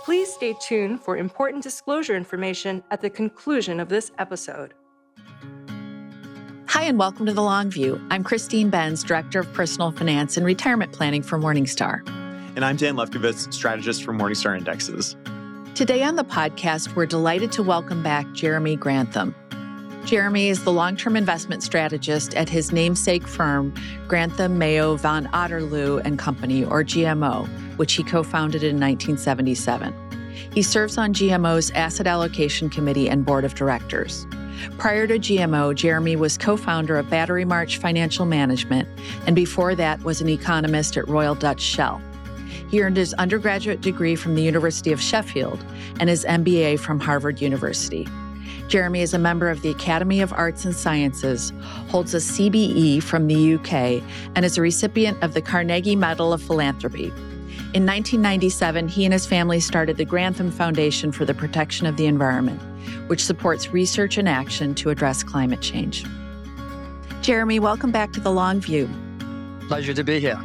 Please stay tuned for important disclosure information at the conclusion of this episode. Hi, and welcome to The Long View. I'm Christine Benz, Director of Personal Finance and Retirement Planning for Morningstar. And I'm Dan Lefkowitz, Strategist for Morningstar Indexes. Today on the podcast, we're delighted to welcome back Jeremy Grantham. Jeremy is the long-term investment strategist at his namesake firm, Grantham, Mayo, Van Otterloo and Company, or GMO, which he co-founded in 1977. He serves on GMO's Asset Allocation Committee and Board of Directors. Prior to GMO, Jeremy was co-founder of Battery March Financial Management, and before that was an economist at Royal Dutch Shell. He earned his undergraduate degree from the University of Sheffield and his MBA from Harvard University. Jeremy is a member of the Academy of Arts and Sciences, holds a CBE from the UK, and is a recipient of the Carnegie Medal of Philanthropy. In 1997, he and his family started the Grantham Foundation for the Protection of the Environment, which supports research and action to address climate change. Jeremy, welcome back to The Long View. Pleasure to be here.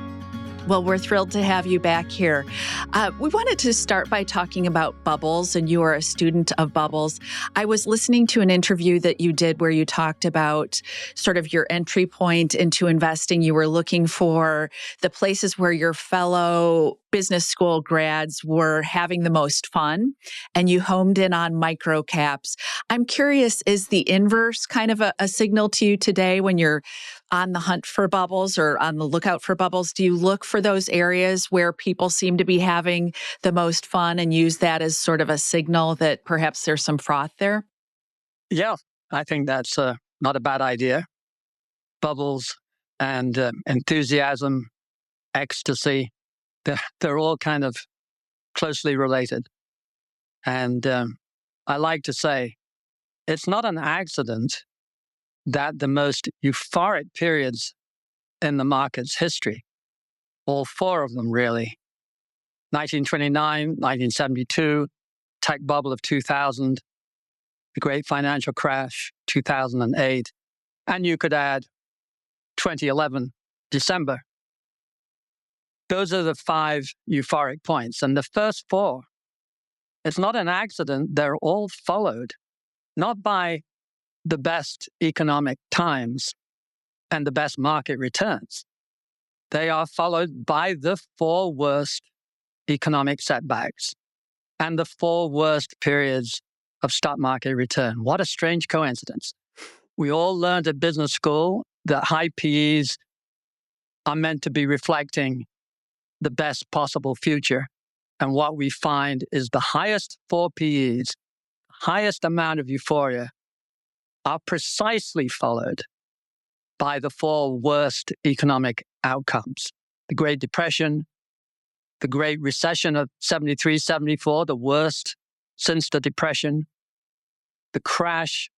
Well, we're thrilled to have you back here. We wanted to start by talking about bubbles, and you are a student of bubbles. I was listening to an interview that you did where you talked about sort of your entry point into investing. You were looking for the places where your fellow business school grads were having the most fun, and you homed in on micro caps. I'm curious, is the inverse kind of a signal to you today when you're on the hunt for bubbles or on the lookout for bubbles? Do you look for those areas where people seem to be having the most fun and use that as sort of a signal that perhaps there's some froth there? Yeah, I think that's not a bad idea. Bubbles and enthusiasm, ecstasy, they're all kind of closely related. And I like to say, it's not an accident that the most euphoric periods in the market's history, all four of them really, 1929, 1972, tech bubble of 2000, the great financial crash, 2008, and you could add 2011, December. Those are the five euphoric points. And the first four, it's not an accident. They're all followed, not by the best economic times and the best market returns. They are followed by the four worst economic setbacks and the four worst periods of stock market return. What a strange coincidence. We all learned at business school that high PEs are meant to be reflecting the best possible future. And what we find is the highest four PEs, highest amount of euphoria, are precisely followed by the four worst economic outcomes. The Great Depression, the Great Recession of 73, 74, the worst since the Depression, the crash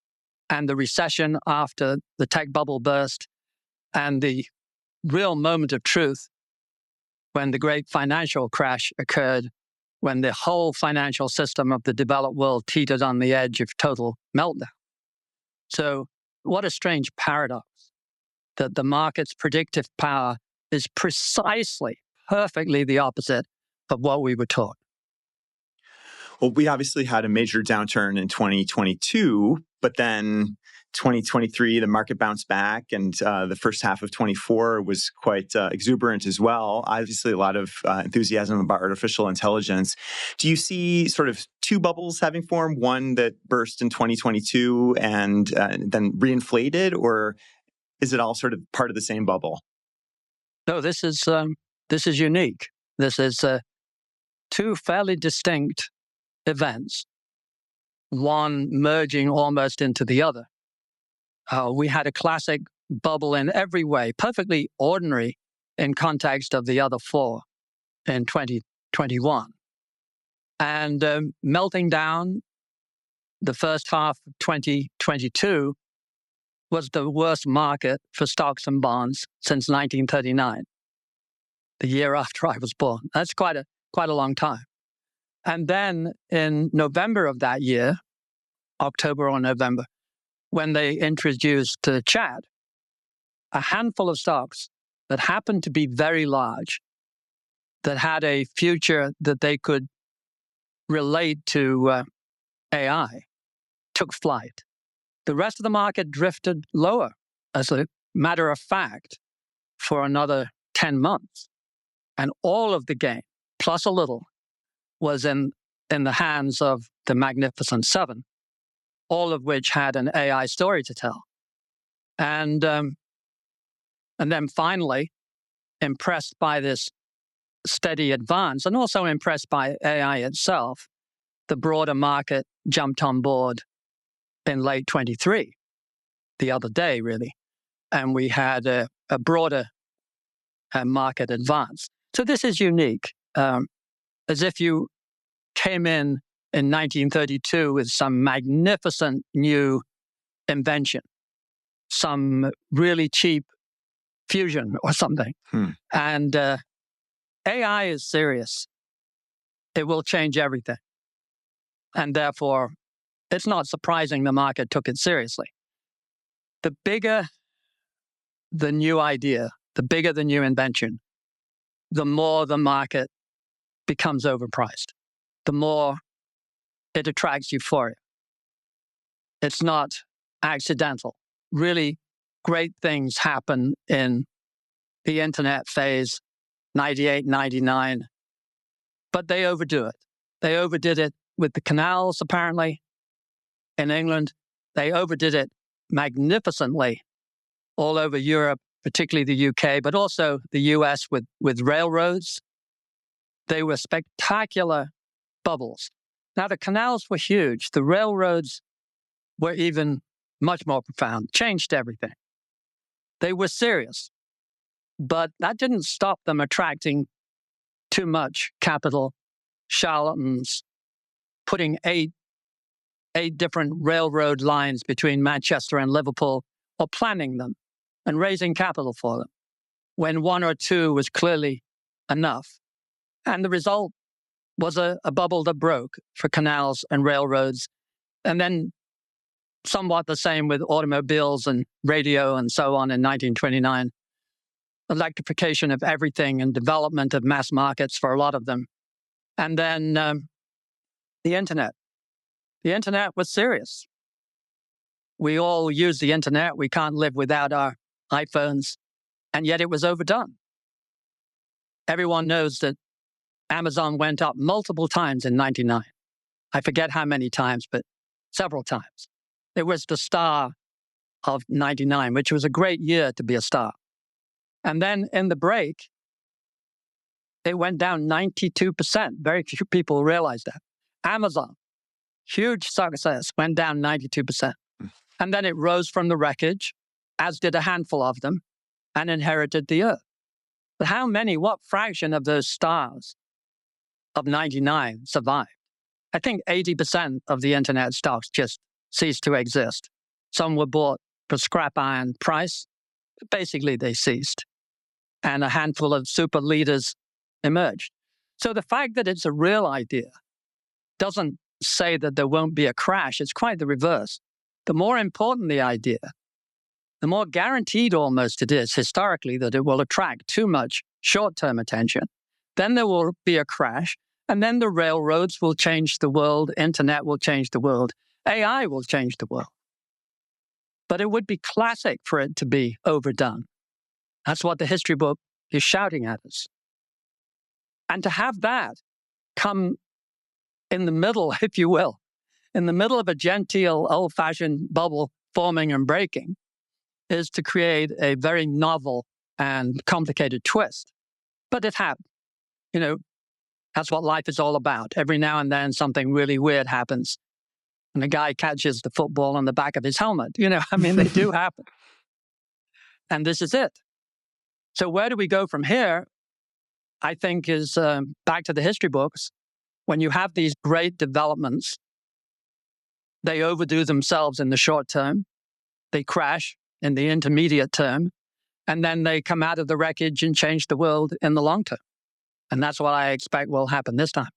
and the recession after the tech bubble burst, and the real moment of truth when the great financial crash occurred, when the whole financial system of the developed world teetered on the edge of total meltdown. So what a strange paradox that the market's predictive power is precisely, perfectly the opposite of what we were taught. Well, we obviously had a major downturn in 2022, but then 2023, the market bounced back, and the first half of 24 was quite exuberant as well. Obviously, a lot of enthusiasm about artificial intelligence. Do you see sort of two bubbles having formed, one that burst in 2022 and then reinflated, or is it all sort of part of the same bubble? No, this is unique. This is two fairly distinct events, one merging almost into the other. We had a classic bubble in every way, perfectly ordinary in context of the other four in 2021. And melting down the first half of 2022 was the worst market for stocks and bonds since 1939, the year after I was born. That's quite a long time. And then in November of that year, October or November, when they introduced chat, a handful of stocks that happened to be very large, that had a future that they could relate to AI took flight. The rest of the market drifted lower, as a matter of fact, for another 10 months. And all of the gain, plus a little, was in the hands of the Magnificent Seven, all of which had an AI story to tell. And then finally, impressed by this steady advance and also impressed by AI itself, the broader market jumped on board in late 23, the other day, really. And we had a broader market advance. So this is unique, as if you came in 1932 with some magnificent new invention, some really cheap fusion or something. And AI is serious. It will change everything. And therefore, it's not surprising the market took it seriously. The bigger the new idea, the bigger the new invention, the more the market becomes overpriced, the more it attracts euphoria. It's not accidental. Really great things happen in the internet phase, 98, 99, but they overdo it. They overdid it with the canals, apparently, in England. They overdid it magnificently all over Europe, particularly the UK, but also the US with railroads. They were spectacular bubbles. Now, the canals were huge. The railroads were even much more profound, changed everything. They were serious, but that didn't stop them attracting too much capital, charlatans, putting eight different railroad lines between Manchester and Liverpool, or planning them and raising capital for them, when one or two was clearly enough. And the result was a bubble that broke for canals and railroads, and then somewhat the same with automobiles and radio and so on in 1929. Electrification of everything and development of mass markets for a lot of them. And then the internet. The internet was serious. We all use the internet. We can't live without our iPhones, and yet it was overdone. Everyone knows that Amazon went up multiple times in 99. I forget how many times, but several times. It was the star of 99, which was a great year to be a star. And then in the break, it went down 92%. Very few people realize that. Amazon, huge success, went down 92%. And then it rose from the wreckage, as did a handful of them, and inherited the earth. But how many, what fraction of those stars of 99 survived? I think 80% of the internet stocks just ceased to exist. Some were bought for scrap iron price, but basically they ceased. And a handful of super leaders emerged. So the fact that it's a real idea doesn't say that there won't be a crash. It's quite the reverse. The more important the idea, the more guaranteed almost it is historically that it will attract too much short-term attention. Then there will be a crash, and then the railroads will change the world, internet will change the world, AI will change the world. But it would be classic for it to be overdone. That's what the history book is shouting at us. And to have that come in the middle, if you will, in the middle of a genteel, old-fashioned bubble forming and breaking, is to create a very novel and complicated twist. But it happened. You know, that's what life is all about. Every now and then something really weird happens, and the guy catches the football on the back of his helmet. You know, I mean, they do happen. And this is it. So where do we go from here, I think, is back to the history books. When you have these great developments, they overdo themselves in the short term, they crash in the intermediate term, and then they come out of the wreckage and change the world in the long term. And that's what I expect will happen this time.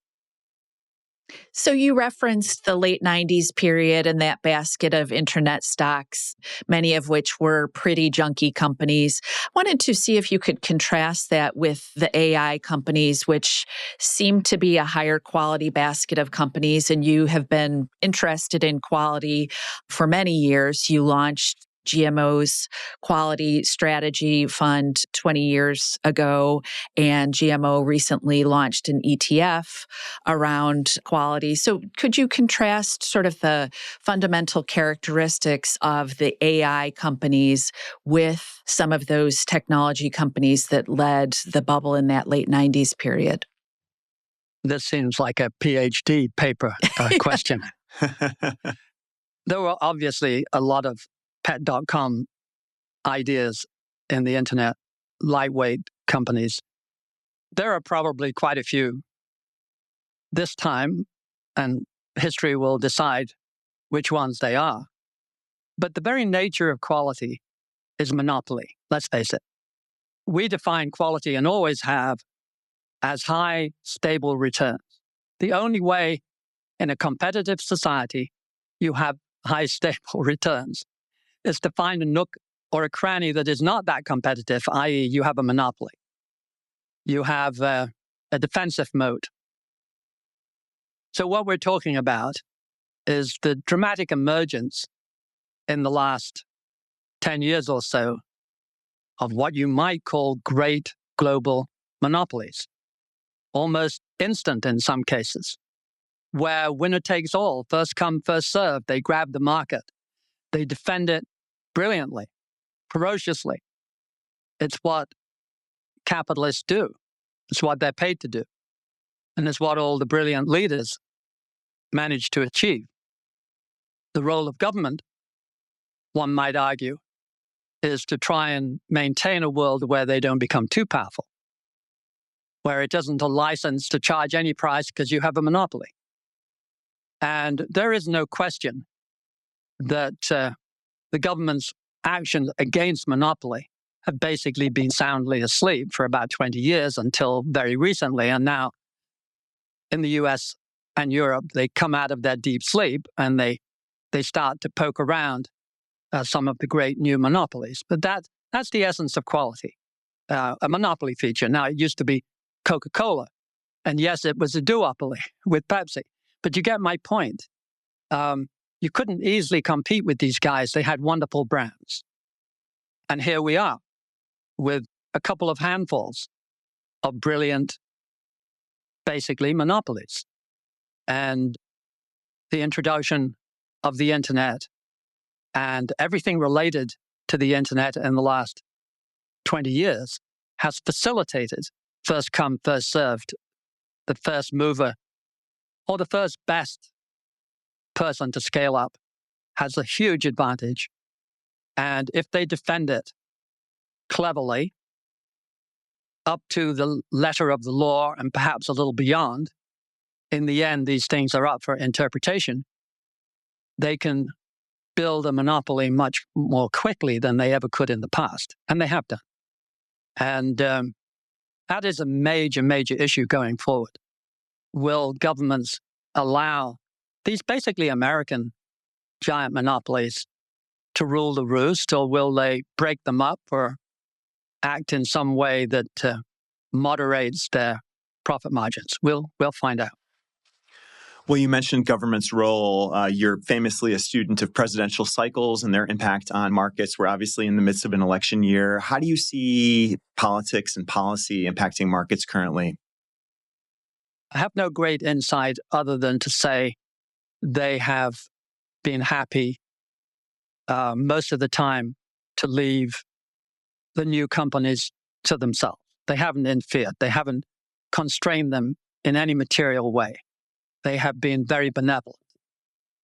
So you referenced the late 90s period and that basket of internet stocks, many of which were pretty junky companies. Wanted to see if you could contrast that with the AI companies, which seem to be a higher quality basket of companies. And you have been interested in quality for many years. You launched GMO's Quality Strategy Fund 20 years ago, and GMO recently launched an ETF around quality. So could you contrast sort of the fundamental characteristics of the AI companies with some of those technology companies that led the bubble in that late 90s period? This seems like a PhD paper question. There were obviously a lot of pet.com ideas in the internet, lightweight companies. There are probably quite a few this time, and history will decide which ones they are. But the very nature of quality is monopoly, let's face it. We define quality and always have as high, stable returns. The only way in a competitive society you have high, stable returns is to find a nook or a cranny that is not that competitive, i.e., you have a monopoly. You have a defensive mode. So what we're talking about is the dramatic emergence in the last 10 years or so of what you might call great global monopolies, almost instant in some cases, where winner takes all, first come, first serve. They grab the market. They defend it brilliantly, ferociously. It's what capitalists do. It's what they're paid to do. And it's what all the brilliant leaders manage to achieve. The role of government, one might argue, is to try and maintain a world where they don't become too powerful, where it doesn't a license to charge any price because you have a monopoly. And there is no question that the government's actions against monopoly have basically been soundly asleep for about 20 years until very recently. And now in the US and Europe, they come out of their deep sleep and they start to poke around some of the great new monopolies. But that's the essence of quality, a monopoly feature. Now, it used to be Coca-Cola. And yes, it was a duopoly with Pepsi. But you get my point. You couldn't easily compete with these guys. They had wonderful brands. And here we are with a couple of handfuls of brilliant, basically, monopolies. And the introduction of the internet and everything related to the internet in the last 20 years has facilitated first come, first served, the first mover or the first best person to scale up has a huge advantage. And if they defend it cleverly up to the letter of the law and perhaps a little beyond, in the end, these things are up for interpretation. They can build a monopoly much more quickly than they ever could in the past. And they have done. And that is a major, major issue going forward. Will governments allow these basically American giant monopolies to rule the roost, or will they break them up or act in some way that moderates their profit margins? We'll find out. Well, you mentioned government's role. You're famously a student of presidential cycles and their impact on markets. We're obviously in the midst of an election year. How do you see politics and policy impacting markets currently? I have no great insight other than to say they have been happy most of the time to leave the new companies to themselves. They haven't interfered. They haven't constrained them in any material way. They have been very benevolent.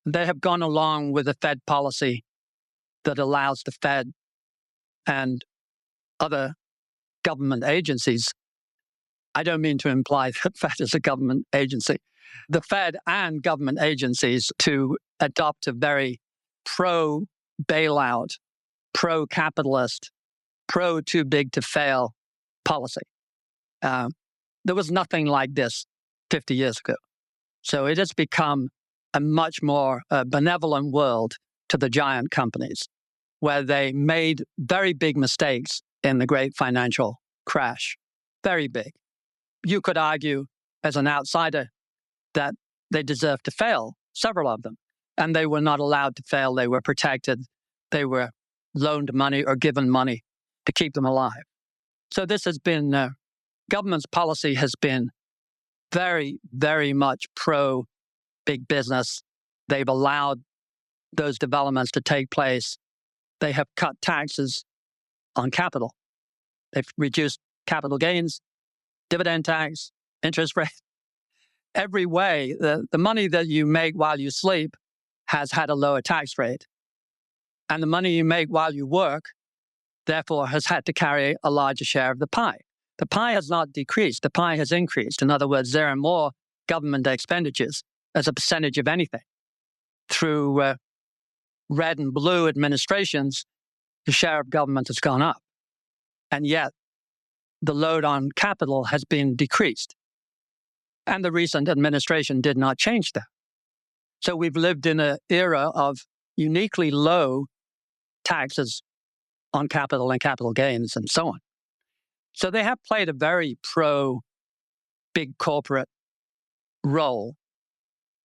They have gone along with a Fed policy that allows the Fed and other government agencies. I don't mean to imply that Fed is a government agency. The Fed and government agencies to adopt a very pro-bailout, pro-capitalist, pro-too-big-to-fail policy. There was nothing like this 50 years ago. So it has become a much more benevolent world to the giant companies, where they made very big mistakes in the great financial crash. Very big. You could argue, as an outsider, that they deserved to fail, several of them. And they were not allowed to fail. They were protected. They were loaned money or given money to keep them alive. So this has been, government's policy has been very, very much pro big business. They've allowed those developments to take place. They have cut taxes on capital. They've reduced capital gains, dividend tax, interest rate. Every way, the money that you make while you sleep has had a lower tax rate. And the money you make while you work, therefore, has had to carry a larger share of the pie. The pie has not decreased. The pie has increased. In other words, there are more government expenditures as a percentage of anything. Through red and blue administrations, the share of government has gone up. And yet, the load on capital has been decreased. And the recent administration did not change that. So we've lived in an era of uniquely low taxes on capital and capital gains and so on. So they have played a very pro-big corporate role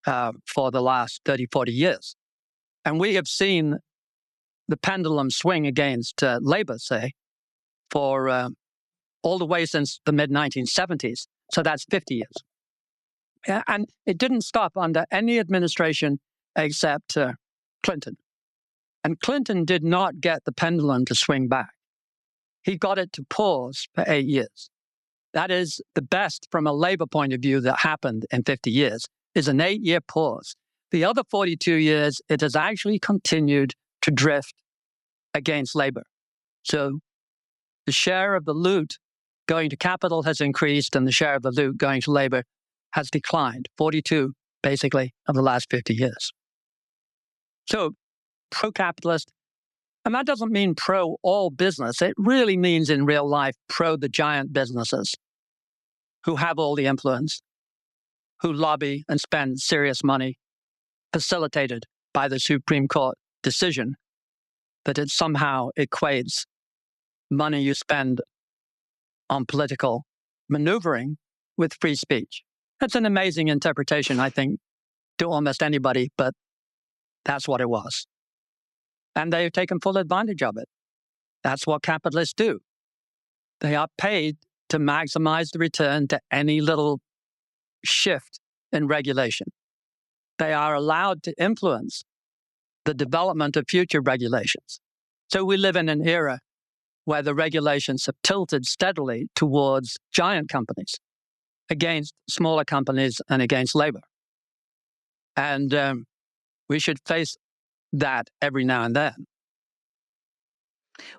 for the last 30, 40 years. And we have seen the pendulum swing against labor, say, for all the way since the mid-1970s. So that's 50 years. And it didn't stop under any administration except Clinton. And Clinton did not get the pendulum to swing back. He got it to pause for 8 years. That is the best from a labor point of view that happened in 50 years, is an 8-year pause. The other 42 years, it has actually continued to drift against labor. So the share of the loot going to capital has increased and the share of the loot going to labor has declined, 42 basically of the last 50 years. So pro-capitalist, and that doesn't mean pro all business. It really means in real life pro the giant businesses who have all the influence, who lobby and spend serious money, facilitated by the Supreme Court decision that it somehow equates money you spend on political maneuvering with free speech. That's an amazing interpretation, I think, to almost anybody, but that's what it was. And they've taken full advantage of it. That's what capitalists do. They are paid to maximize the return to any little shift in regulation. They are allowed to influence the development of future regulations. So we live in an era where the regulations have tilted steadily towards giant companies against smaller companies and against labor. And we should face that every now and then.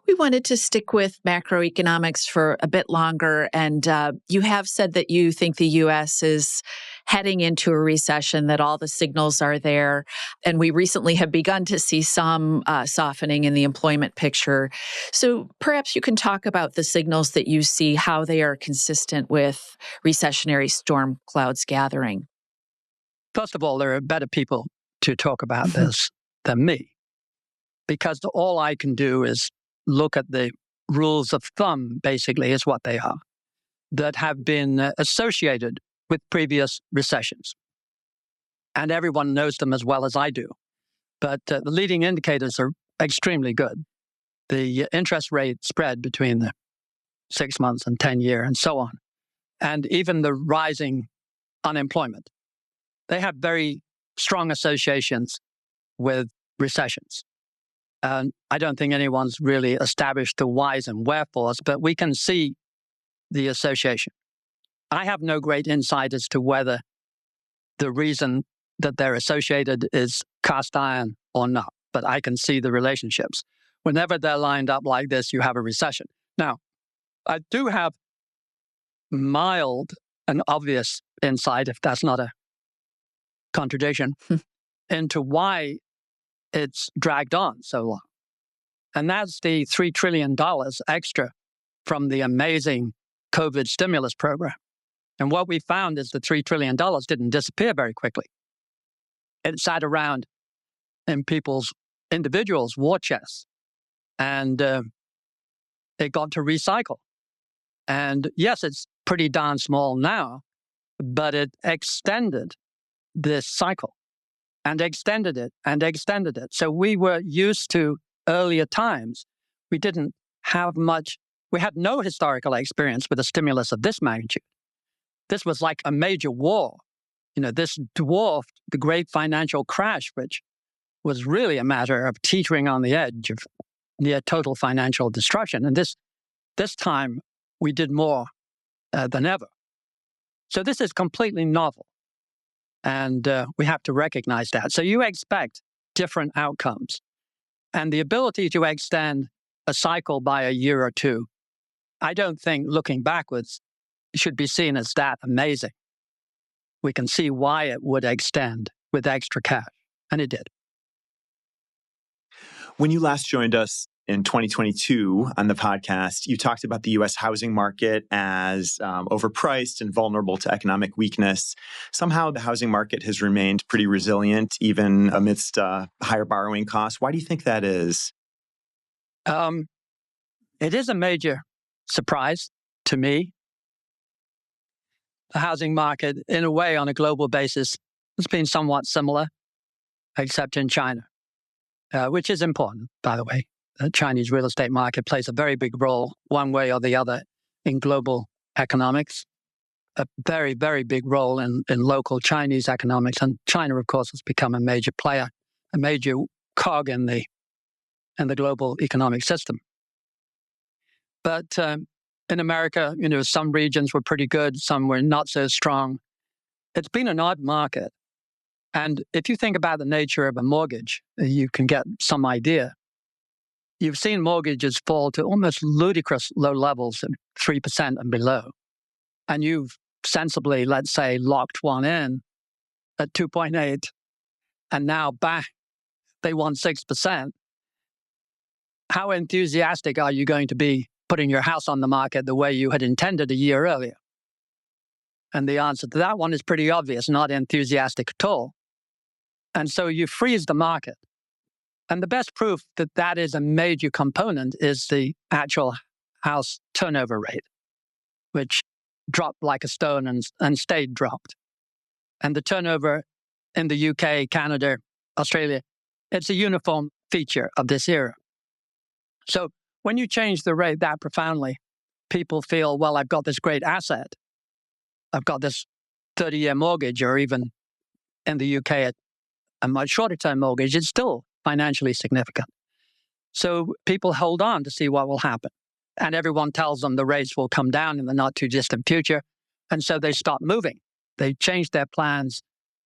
We wanted to stick with macroeconomics for a bit longer, and you have said that you think the U.S. is heading into a recession, that all the signals are there, and we recently have begun to see some softening in the employment picture. So perhaps you can talk about the signals that you see, how they are consistent with recessionary storm clouds gathering. First of all, there are better people to talk about this than me, because all I can do is look at the rules of thumb, basically, is what they are, that have been associated with previous recessions. And everyone knows them as well as I do. But the leading indicators are extremely good. The interest rate spread between the 6 months and 10-year and so on, and even the rising unemployment, they have very strong associations with recessions. And I don't think anyone's really established the whys and wherefores, but we can see the association. I have no great insight as to whether the reason that they're associated is cast iron or not, but I can see the relationships. Whenever they're lined up like this, you have a recession. Now, I do have mild and obvious insight, if that's not a contradiction, into why it's dragged on so long. And that's the $3 trillion extra from the amazing COVID stimulus program. And what we found is the $3 trillion didn't disappear very quickly. It sat around in individuals' war chests, and it got to recycle. And yes, it's pretty darn small now, but it extended this cycle and extended it and extended it. So we were used to earlier times. We didn't have much, we had no historical experience with a stimulus of this magnitude. This was like a major war. This dwarfed the great financial crash, which was really a matter of teetering on the edge of near total financial destruction. And this time we did more than ever. So this is completely novel. And we have to recognize that. So you expect different outcomes. And the ability to extend a cycle by a year or two, I don't think looking backwards should be seen as that amazing. We can see why it would extend with extra cash. And it did. When you last joined us in 2022 on the podcast, you talked about the U.S. housing market as overpriced and vulnerable to economic weakness. Somehow the housing market has remained pretty resilient, even amidst higher borrowing costs. Why do you think that is? It is a major surprise to me. The housing market, in a way, on a global basis, has been somewhat similar, except in China, which is important, by the way. The Chinese real estate market plays a very big role, one way or the other, in global economics, a very, very big role in local Chinese economics. And China, of course, has become a major player, a major cog in the global economic system. But in America, some regions were pretty good, some were not so strong. It's been an odd market. And if you think about the nature of a mortgage, you can get some idea. You've seen mortgages fall to almost ludicrous low levels of 3% and below. And you've sensibly, let's say, locked one in at 2.8, and now back, they want 6%. How enthusiastic are you going to be putting your house on the market the way you had intended a year earlier? And the answer to that one is pretty obvious, not enthusiastic at all. And so you freeze the market. And the best proof that that is a major component is the actual house turnover rate, which dropped like a stone and stayed dropped. And the turnover in the UK, Canada, Australia, it's a uniform feature of this era. So when you change the rate that profoundly, people feel, well, I've got this great asset. I've got this 30-year mortgage, or even in the UK, a much shorter-term mortgage. It's still financially significant. So people hold on to see what will happen. And everyone tells them the rates will come down in the not-too-distant future. And so they stop moving. They change their plans,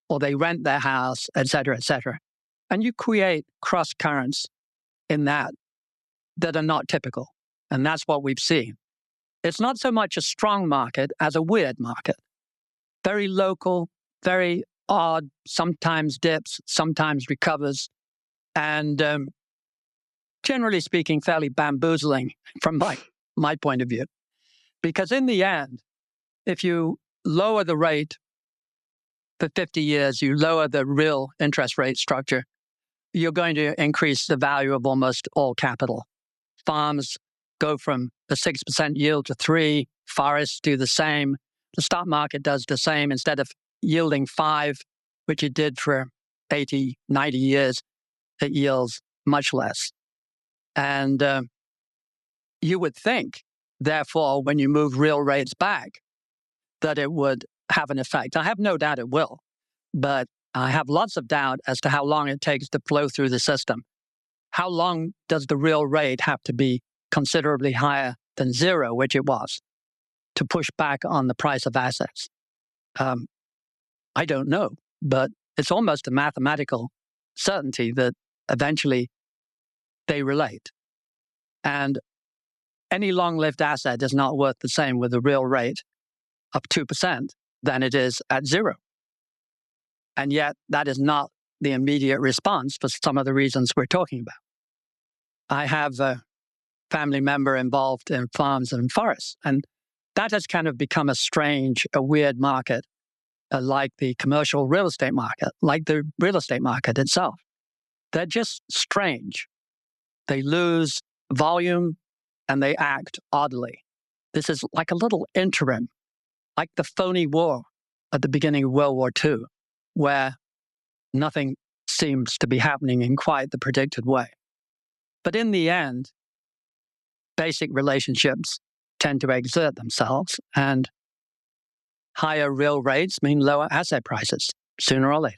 or they rent their house, et cetera, et cetera. And you create cross currents in that are not typical. And that's what we've seen. It's not so much a strong market as a weird market. Very local, very odd, sometimes dips, sometimes recovers. And generally speaking, fairly bamboozling from my point of view. Because in the end, if you lower the rate for 50 years, you lower the real interest rate structure, you're going to increase the value of almost all capital. Farms go from a 6% yield to 3%. Forests do the same. The stock market does the same. Instead of yielding 5%, which it did for 80, 90 years, it yields much less. And you would think, therefore, when you move real rates back, that it would have an effect. I have no doubt it will, but I have lots of doubt as to how long it takes to flow through the system. How long does the real rate have to be considerably higher than zero, which it was, to push back on the price of assets? I don't know, but it's almost a mathematical certainty that eventually they relate. And any long-lived asset is not worth the same with a real rate of 2% than it is at zero. And yet that is not the immediate response for some of the reasons we're talking about. I have a family member involved in farms and forests, and that has kind of become a weird market, like the commercial real estate market, like the real estate market itself. They're just strange. They lose volume and they act oddly. This is like a little interim, like the phony war at the beginning of World War II, where nothing seems to be happening in quite the predicted way. But in the end, basic relationships tend to exert themselves, and higher real rates mean lower asset prices sooner or later.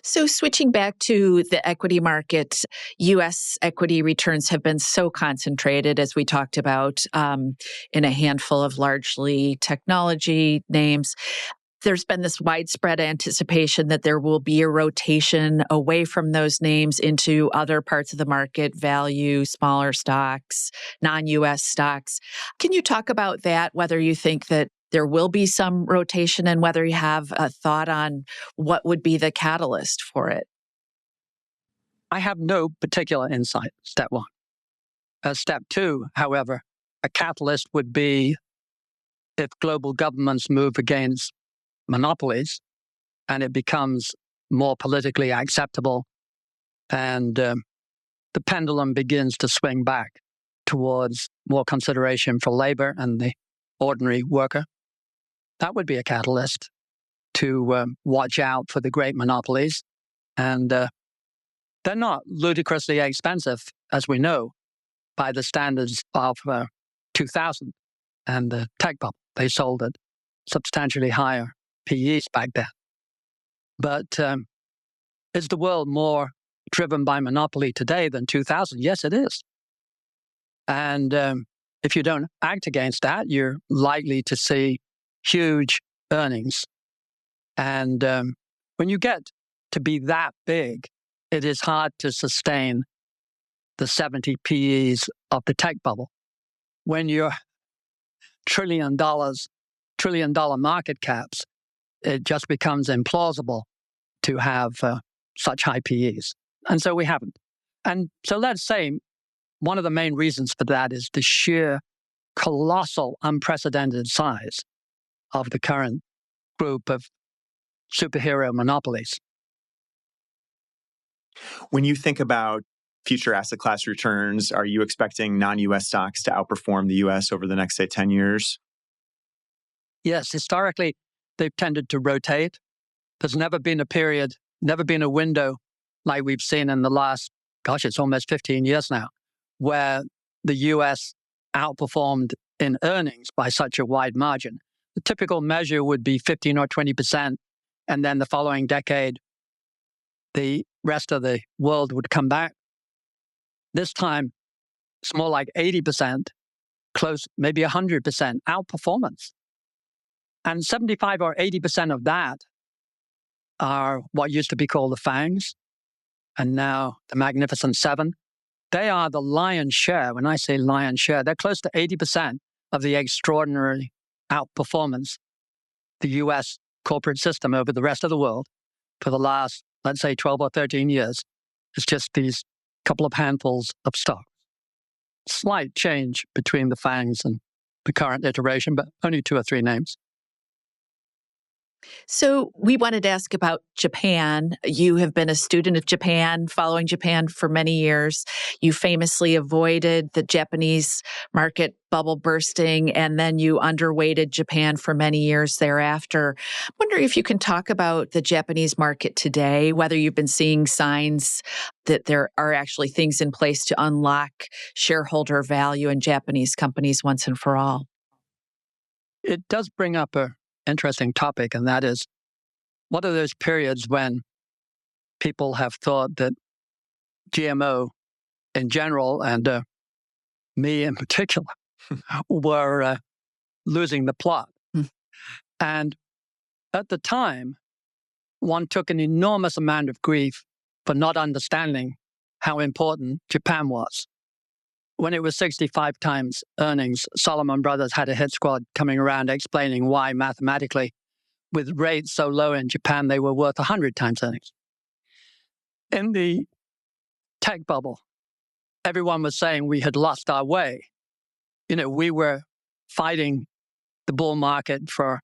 So switching back to the equity market, U.S. equity returns have been so concentrated, as we talked about, in a handful of largely technology names. There's been this widespread anticipation that there will be a rotation away from those names into other parts of the market, value, smaller stocks, non-U.S. stocks. Can you talk about that, whether you think that there will be some rotation and whether you have a thought on what would be the catalyst for it? I have no particular insight, step one. Step two, however, a catalyst would be if global governments move against monopolies and it becomes more politically acceptable and the pendulum begins to swing back towards more consideration for labor and the ordinary worker. That would be a catalyst to watch out for the great monopolies. And they're not ludicrously expensive, as we know, by the standards of 2000 and the tech bubble. They sold at substantially higher PEs back then. But is the world more driven by monopoly today than 2000? Yes, it is. And if you don't act against that, you're likely to see huge earnings. And when you get to be that big, it is hard to sustain the 70 PEs of the tech bubble. When you're trillion dollar market caps, it just becomes implausible to have such high PEs. And so we haven't. And so let's say one of the main reasons for that is the sheer colossal, unprecedented size of the current group of superhero monopolies. When you think about future asset class returns, are you expecting non-U.S. stocks to outperform the U.S. over the next, say, 10 years? Yes, historically, they've tended to rotate. There's never been a period, never been a window like we've seen in the last, it's almost 15 years now, where the U.S. outperformed in earnings by such a wide margin. The typical measure would be 15 or 20%, and then the following decade, the rest of the world would come back. This time, it's more like 80%, close, maybe 100% outperformance. And 75 or 80% of that are what used to be called the FANGs, and now the Magnificent Seven. They are the lion's share. When I say lion's share, they're close to 80% of the extraordinary outperformance the U.S. corporate system over the rest of the world for the last, let's say, 12 or 13 years. It's just these couple of handfuls of stocks. Slight change between the FANGs and the current iteration, but only 2 or 3 names. So we wanted to ask about Japan. You have been a student of Japan, following Japan for many years. You famously avoided the Japanese market bubble bursting, and then you underweighted Japan for many years thereafter. I'm wondering if you can talk about the Japanese market today, whether you've been seeing signs that there are actually things in place to unlock shareholder value in Japanese companies once and for all. It does bring up an interesting topic, and that is, what are those periods when people have thought that GMO in general, and me in particular, were losing the plot? And at the time, one took an enormous amount of grief for not understanding how important Japan was. When it was 65 times earnings, Solomon Brothers had a hit squad coming around explaining why mathematically, with rates so low in Japan, they were worth 100 times earnings. In the tech bubble, everyone was saying we had lost our way. We were fighting the bull market for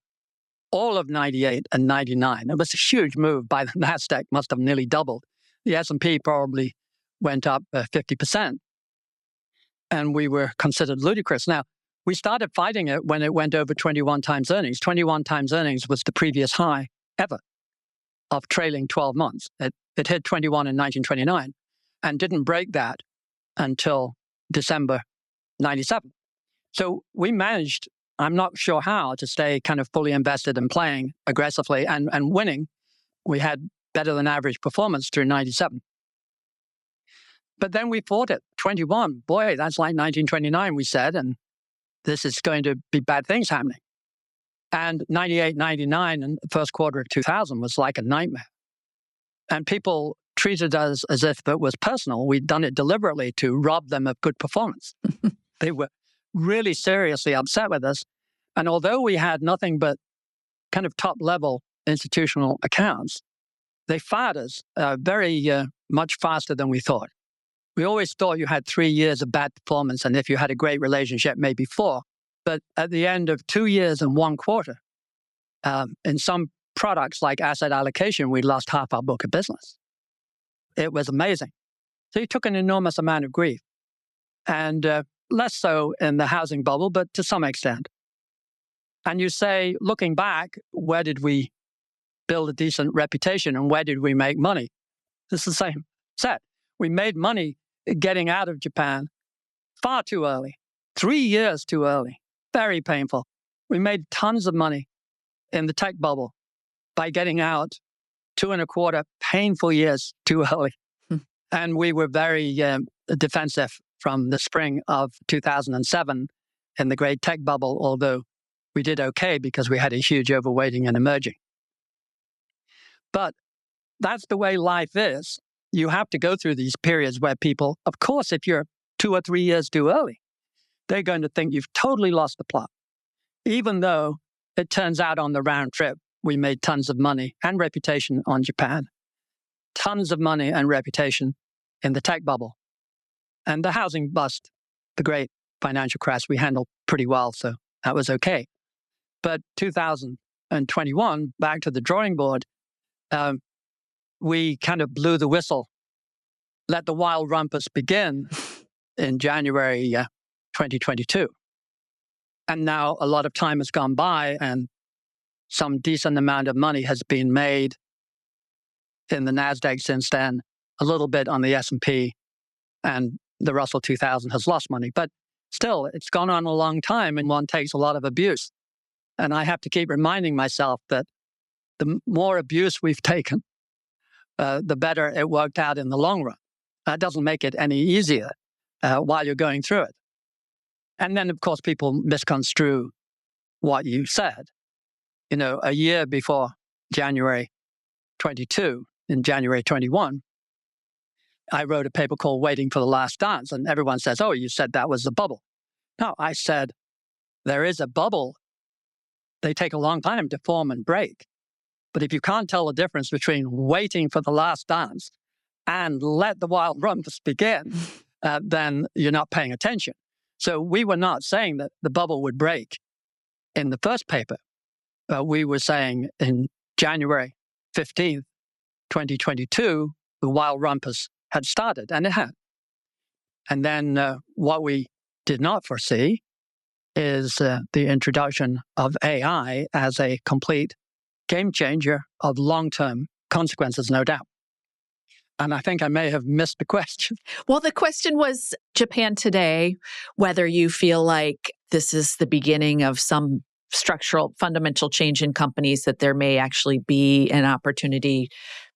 all of 98 and 99. It was a huge move by the NASDAQ, must have nearly doubled. The S&P probably went up 50%. And we were considered ludicrous. Now, we started fighting it when it went over 21 times earnings. 21 times earnings was the previous high ever of trailing 12 months. It hit 21 in 1929 and didn't break that until December 97. So we managed, I'm not sure how, to stay kind of fully invested and playing aggressively and winning. We had better than average performance through 97. But then we fought it. 21, boy, that's like 1929, we said, and this is going to be bad things happening. And 98, 99, and the first quarter of 2000 was like a nightmare. And people treated us as if it was personal. We'd done it deliberately to rob them of good performance. They were really seriously upset with us. And although we had nothing but kind of top-level institutional accounts, they fired us very much faster than we thought. We always thought you had 3 years of bad performance, and if you had a great relationship, maybe 4. But at the end of 2 years and 1 quarter, in some products like asset allocation, we lost half our book of business. It was amazing. So you took an enormous amount of grief, and less so in the housing bubble, but to some extent. And you say, looking back, where did we build a decent reputation and where did we make money? It's the same set. We made money getting out of Japan far too early, 3 years too early, very painful. We made tons of money in the tech bubble by getting out 2.25 painful years too early. And we were very defensive from the spring of 2007 in the great tech bubble, although we did okay because we had a huge overweighting in emerging. But that's the way life is. You have to go through these periods where people, of course, if you're 2 or 3 years too early, they're going to think you've totally lost the plot. Even though it turns out on the round trip, we made tons of money and reputation on Japan, tons of money and reputation in the tech bubble. And the housing bust, the great financial crash, we handled pretty well, so that was okay. But 2021, back to the drawing board, we kind of blew the whistle, let the wild rumpus begin in January 2022. And now a lot of time has gone by and some decent amount of money has been made in the NASDAQ since then, a little bit on the S&P, and the Russell 2000 has lost money. But still, it's gone on a long time and one takes a lot of abuse. And I have to keep reminding myself that the more abuse we've taken, the better it worked out in the long run. That doesn't make it any easier while you're going through it. And then, of course, people misconstrue what you said. You know, a year before January 22, in January 21, I wrote a paper called Waiting for the Last Dance, and everyone says, oh, you said that was the bubble. No, I said, there is a bubble. They take a long time to form and break. But if you can't tell the difference between waiting for the last dance and let the wild rumpus begin, then you're not paying attention. So we were not saying that the bubble would break in the first paper. We were saying in January 15th, 2022, the wild rumpus had started, and it had. And then what we did not foresee is the introduction of AI as a complete game changer of long-term consequences, no doubt. And I think I may have missed the question. Well, the question was Japan today, whether you feel like this is the beginning of some structural, fundamental change in companies, that there may actually be an opportunity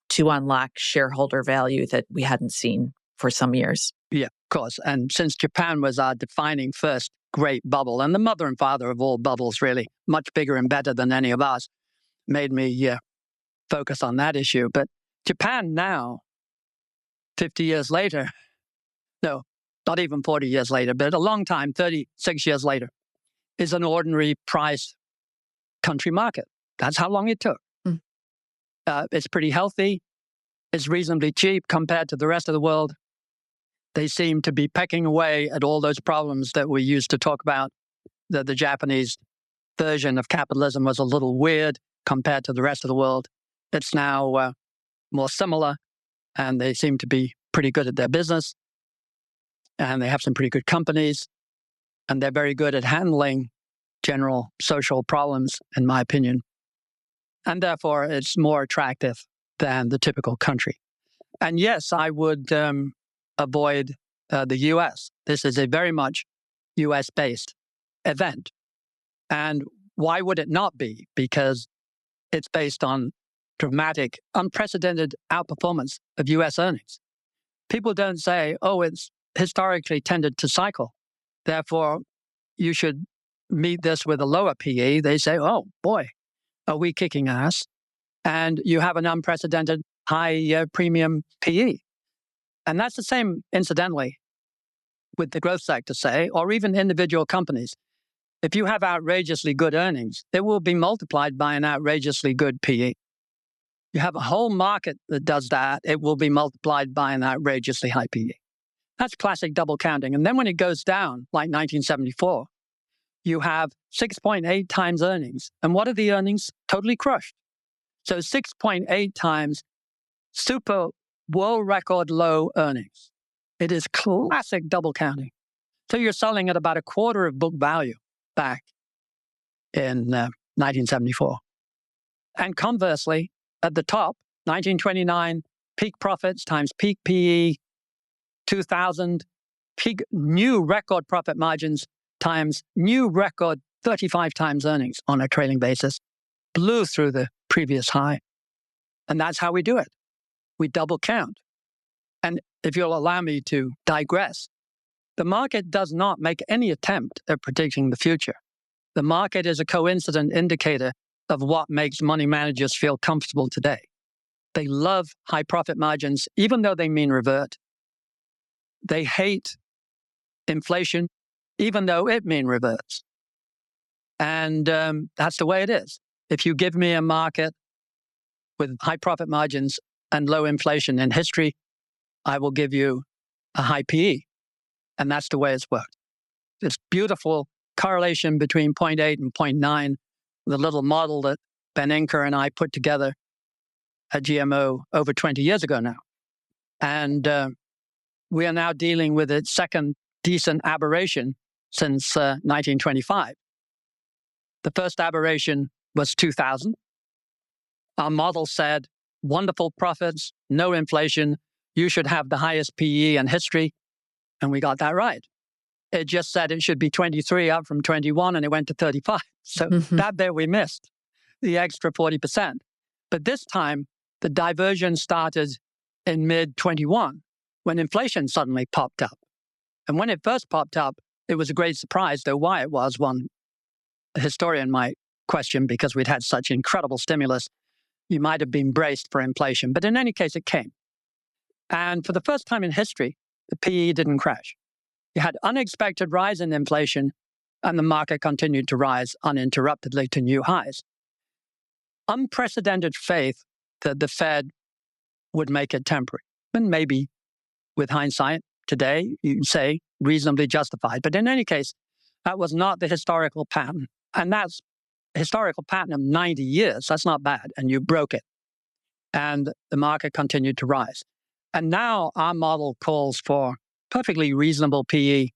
to unlock shareholder value that we hadn't seen for some years. Yeah, of course. And since Japan was our defining first great bubble, and the mother and father of all bubbles, really, much bigger and better than any of ours, made me focus on that issue. But Japan now, 50 years later, no, not even 40 years later, but a long time, 36 years later, is an ordinary priced country market. That's how long it took. It's pretty healthy. It's reasonably cheap compared to the rest of the world. They seem to be pecking away at all those problems that we used to talk about that the Japanese version of capitalism was a little weird compared to the rest of the world. It's now more similar, and they seem to be pretty good at their business, and they have some pretty good companies, and they're very good at handling general social problems, in my opinion. And therefore, it's more attractive than the typical country. And yes, I would avoid the US. This is a very much US-based event. And why would it not be? Because it's based on dramatic, unprecedented outperformance of US earnings. People don't say, oh, it's historically tended to cycle, therefore you should meet this with a lower PE. They say, oh boy, are we kicking ass? And you have an unprecedented high premium PE. And that's the same, incidentally, with the growth sector, say, or even individual companies. If you have outrageously good earnings, they will be multiplied by an outrageously good PE. You have a whole market that does that, it will be multiplied by an outrageously high PE. That's classic double counting. And then when it goes down, like 1974, you have 6.8 times earnings. And what are the earnings? Totally crushed. So 6.8 times super world record low earnings. It is classic double counting. So you're selling at about a quarter of book value back in 1974. And conversely, at the top, 1929, peak profits times peak PE, 2000, peak new record profit margins times new record 35 times earnings on a trailing basis, blew through the previous high. And that's how we do it. We double count. And if you'll allow me to digress, the market does not make any attempt at predicting the future. The market is a coincident indicator of what makes money managers feel comfortable today. They love high profit margins, even though they mean revert. They hate inflation, even though it mean reverts. And that's the way it is. If you give me a market with high profit margins and low inflation in history, I will give you a high PE. And that's the way it's worked. This beautiful correlation between 0.8 and 0.9, the little model that Ben Inker and I put together at GMO over 20 years ago now. And we are now dealing with its second decent aberration since 1925. The first aberration was 2000. Our model said, wonderful profits, no inflation, you should have the highest PE in history. And we got that right. It just said it should be 23 up from 21, and it went to 35. So that bit we missed, the extra 40%. But this time, the diversion started in mid-21, when inflation suddenly popped up. And when it first popped up, it was a great surprise, though why it was, one historian might question, because we'd had such incredible stimulus, you might have been braced for inflation. But in any case, it came. And for the first time in history, the PE didn't crash. You had unexpected rise in inflation, and the market continued to rise uninterruptedly to new highs. Unprecedented faith that the Fed would make it temporary. And maybe, with hindsight, today, you can say reasonably justified. But in any case, that was not the historical pattern. And that's a historical pattern of 90 years. That's not bad. And you broke it. And the market continued to rise. And now our model calls for perfectly reasonable PE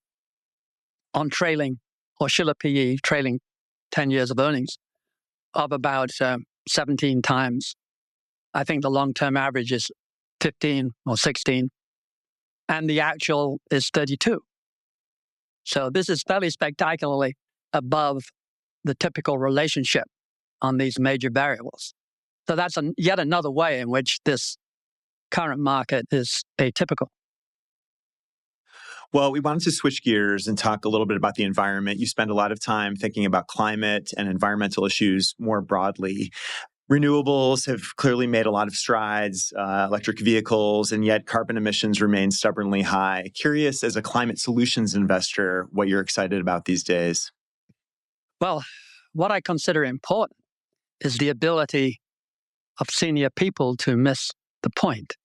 on trailing, or Shiller PE, trailing 10 years of earnings, of about 17 times. I think the long-term average is 15 or 16, and the actual is 32. So this is fairly spectacularly above the typical relationship on these major variables. So that's yet another way in which this current market is atypical. Well, we wanted to switch gears and talk a little bit about the environment. You spend a lot of time thinking about climate and environmental issues more broadly. Renewables have clearly made a lot of strides, electric vehicles, and yet carbon emissions remain stubbornly high. Curious, as a climate solutions investor, what you're excited about these days. Well, what I consider important is the ability of senior people to miss the point.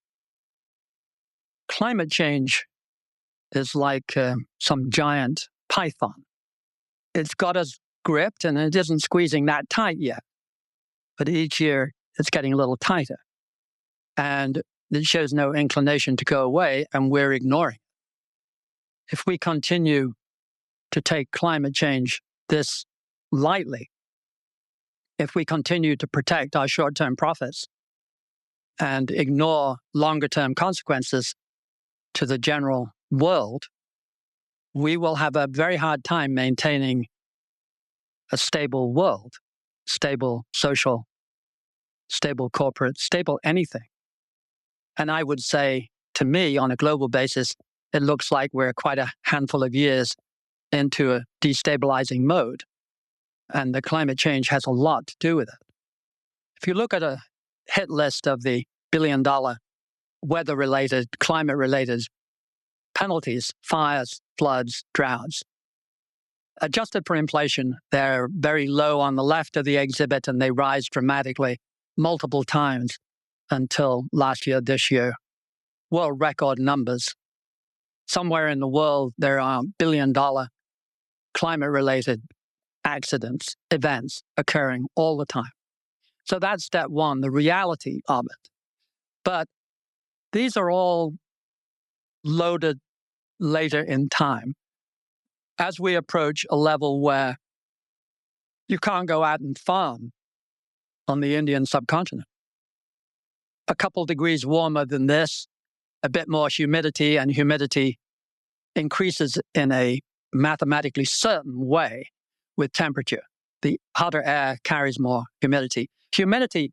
Climate change is like some giant python. it's got us gripped and it isn't squeezing that tight yet. But each year it's getting a little tighter. And it shows no inclination to go away, and we're ignoring it. If we continue to take climate change this lightly, if we continue to protect our short-term profits and ignore longer-term consequences to the general world, we will have a very hard time maintaining a stable world, stable social, stable corporate, stable anything. And I would say, to me, on a global basis, it looks like we're quite a handful of years into a destabilizing mode. And the climate change has a lot to do with it. If you look at a hit list of the billion-dollar weather-related, climate-related penalties, fires, floods, droughts, adjusted for inflation, they're very low on the left of the exhibit, and they rise dramatically multiple times until last year, this year. World record numbers. Somewhere in the world, there are billion-dollar climate-related accidents, events occurring all the time. So that's step one, the reality of it. But these are all loaded later in time. As we approach a level where you can't go out and farm on the Indian subcontinent, a couple degrees warmer than this, a bit more humidity, and humidity increases in a mathematically certain way with temperature. The hotter air carries more humidity. Humidity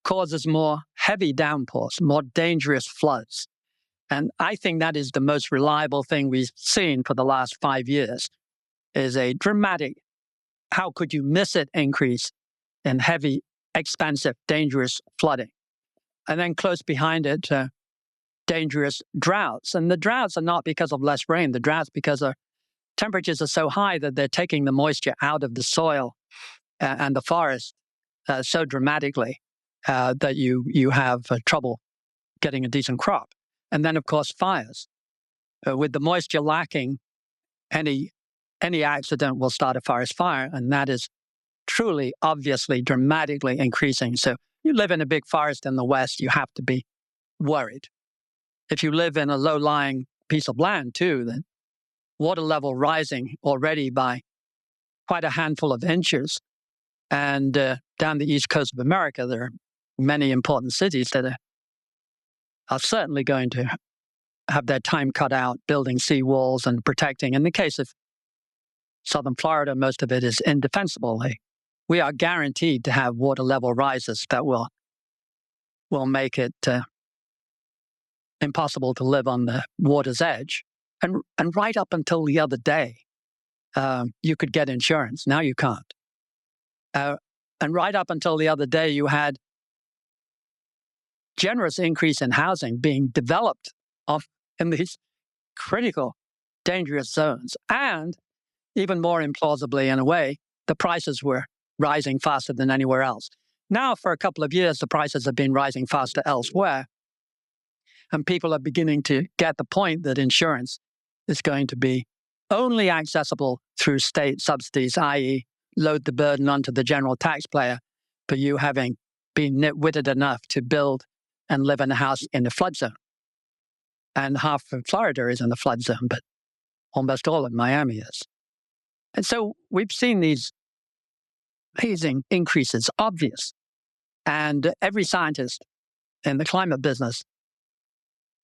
causes more heavy downpours, more dangerous floods. And I think that is the most reliable thing we've seen for the last 5 years, is a dramatic, how could you miss it, increase in heavy, expensive, dangerous flooding. And then close behind it, dangerous droughts. And the droughts are not because of less rain. The droughts because our temperatures are so high that they're taking the moisture out of the soil and the forest so dramatically that you have trouble getting a decent crop. And then, of course, fires. With the moisture lacking, any accident will start a forest fire, and that is truly, obviously, dramatically increasing. So you live in a big forest in the West, you have to be worried. If you live in a low-lying piece of land, too, then water level rising already by quite a handful of inches. And down the east coast of America, there are many important cities that are certainly going to have their time cut out building seawalls and protecting. In the case of southern Florida, most of it is indefensible. We are guaranteed to have water level rises that will make it impossible to live on the water's edge. And right up until the other day, you could get insurance. Now you can't. And right up until the other day, you had generous increase in housing being developed in these critical, dangerous zones. And even more implausibly, in a way, the prices were rising faster than anywhere else. Now, for a couple of years, the prices have been rising faster elsewhere. And people are beginning to get the point that insurance is going to be only accessible through state subsidies, i.e., load the burden onto the general taxpayer for you having been nitwitted enough to build and live in a house in a flood zone. And half of Florida is in the flood zone, but almost all of Miami is. And so we've seen these amazing increases, obvious. And every scientist in the climate business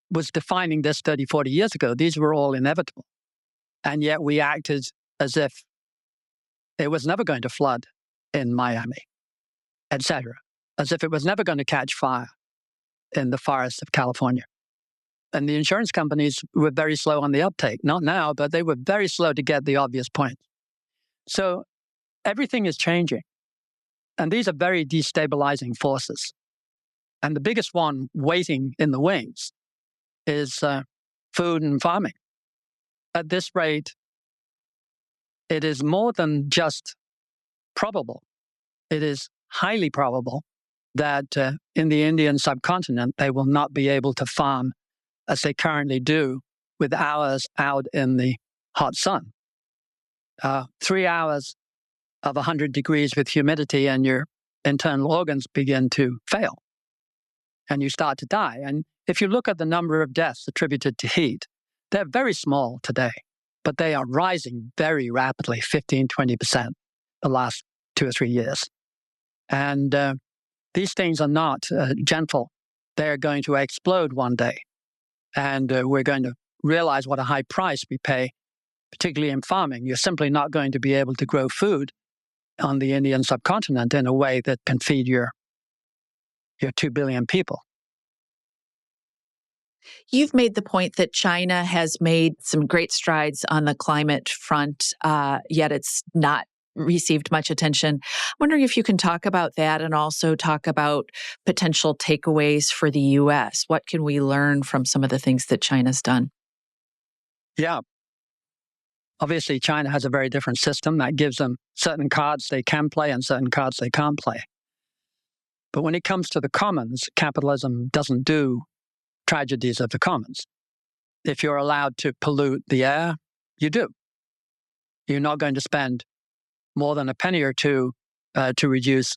was defining this 30, 40 years ago. These were all inevitable. And yet we acted as if it was never going to flood in Miami, etc., as if it was never going to catch fire in the forests of California. And the insurance companies were very slow on the uptake. Not now, but they were very slow to get the obvious point. So everything is changing. And these are very destabilizing forces. And the biggest one waiting in the wings is food and farming. At this rate, it is more than just probable. It is highly probable that in the Indian subcontinent, they will not be able to farm as they currently do with hours out in the hot sun. 3 hours of 100 degrees with humidity and your internal organs begin to fail and you start to die. And if you look at the number of deaths attributed to heat, they're very small today, but they are rising very rapidly, 15, 20% the last 2 or 3 years. And these things are not gentle. They're going to explode one day. And we're going to realize what a high price we pay, particularly in farming. You're simply not going to be able to grow food on the Indian subcontinent in a way that can feed your 2 billion people. You've made the point that China has made some great strides on the climate front, yet it's not received much attention. I'm wondering if you can talk about that and also talk about potential takeaways for the U.S. What can we learn from some of the things that China's done? Yeah. Obviously, China has a very different system that gives them certain cards they can play and certain cards they can't play. But when it comes to the commons, capitalism doesn't do tragedies of the commons. If you're allowed to pollute the air, you do. You're not going to spend more than a penny or two to reduce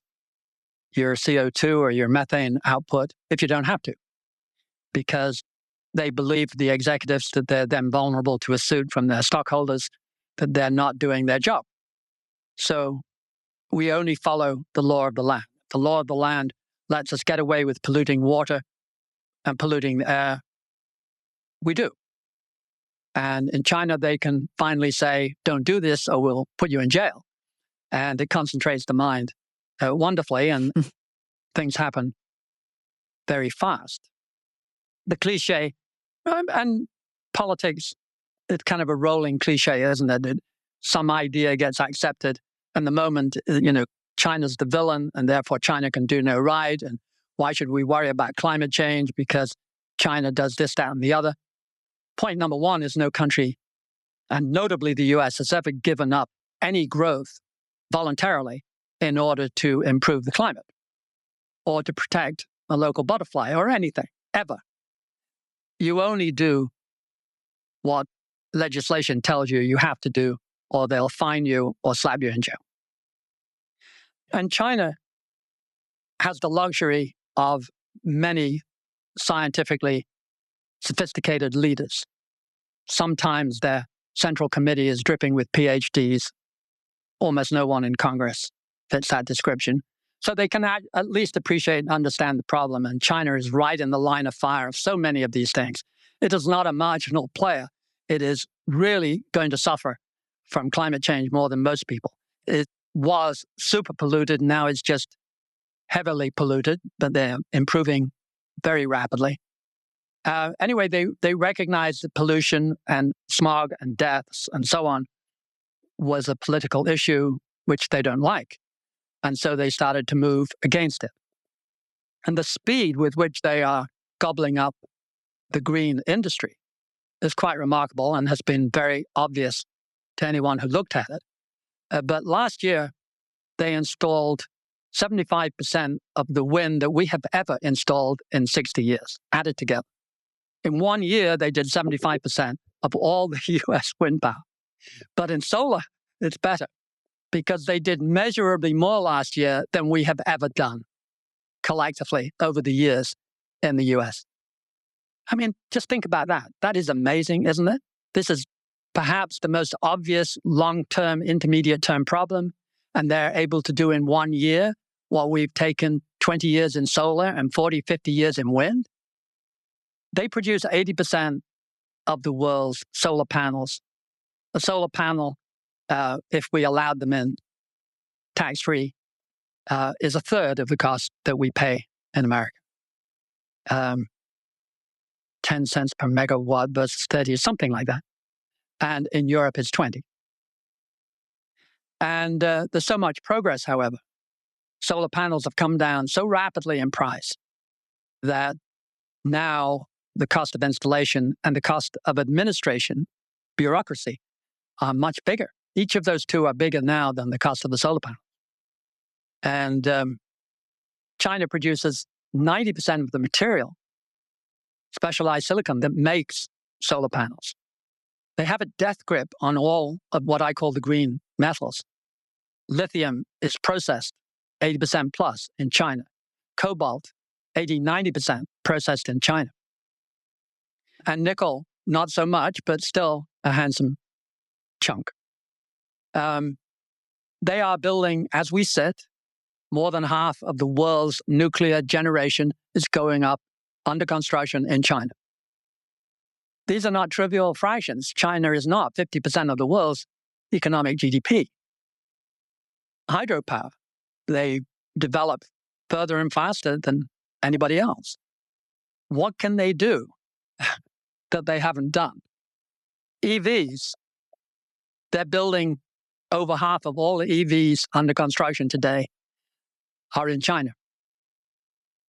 your CO2 or your methane output if you don't have to, because they believe, the executives, that they're then vulnerable to a suit from their stockholders, that they're not doing their job. So we only follow the law of the land. The law of the land lets us get away with polluting water and polluting the air. We do. And in China, they can finally say, don't do this or we'll put you in jail. And it concentrates the mind wonderfully, and things happen very fast. The cliche, and politics, it's kind of a rolling cliche, isn't it? Some idea gets accepted, and the moment, China's the villain, and therefore China can do no right, and why should we worry about climate change because China does this, that, and the other? Point number one is no country, and notably the US, has ever given up any growth voluntarily in order to improve the climate or to protect a local butterfly or anything, ever. You only do what legislation tells you you have to do, or they'll fine you or slap you in jail. And China has the luxury of many scientifically sophisticated leaders. Sometimes their central committee is dripping with PhDs. Almost no one in Congress fits that description. So they can at least appreciate and understand the problem. And China is right in the line of fire of so many of these things. It is not a marginal player. It is really going to suffer from climate change more than most people. It was super polluted. Now it's just heavily polluted, but they're improving very rapidly. Anyway, they recognize that pollution and smog and deaths and so on was a political issue which they don't like. And so they started to move against it. And the speed with which they are gobbling up the green industry is quite remarkable and has been very obvious to anyone who looked at it. But last year, they installed 75% of the wind that we have ever installed in 60 years, added together. In 1 year, they did 75% of all the US wind power. But in solar, it's better because they did measurably more last year than we have ever done collectively over the years in the US. I mean, just think about that. That is amazing, isn't it? This is perhaps the most obvious long-term, intermediate-term problem, and they're able to do in 1 year what we've taken 20 years in solar and 40, 50 years in wind. They produce 80% of the world's solar panels. A solar panel, if we allowed them in tax-free, is a third of the cost that we pay in America. 10 cents per megawatt versus 30, something like that. And in Europe, it's 20. And there's so much progress, however. Solar panels have come down so rapidly in price that now the cost of installation and the cost of administration, bureaucracy, are much bigger. Each of those two are bigger now than the cost of the solar panel. And China produces 90% of the material, specialized silicon, that makes solar panels. They have a death grip on all of what I call the green metals. Lithium is processed 80% plus in China. Cobalt, 80-90% processed in China. And nickel, not so much, but still a handsome chunk. They are building, as we sit, more than half of the world's nuclear generation is going up under construction in China. These are not trivial fractions. China is not 50% of the world's economic GDP. Hydropower, they develop further and faster than anybody else. What can they do that they haven't done? EVs, they're building over half of all the EVs under construction today are in China.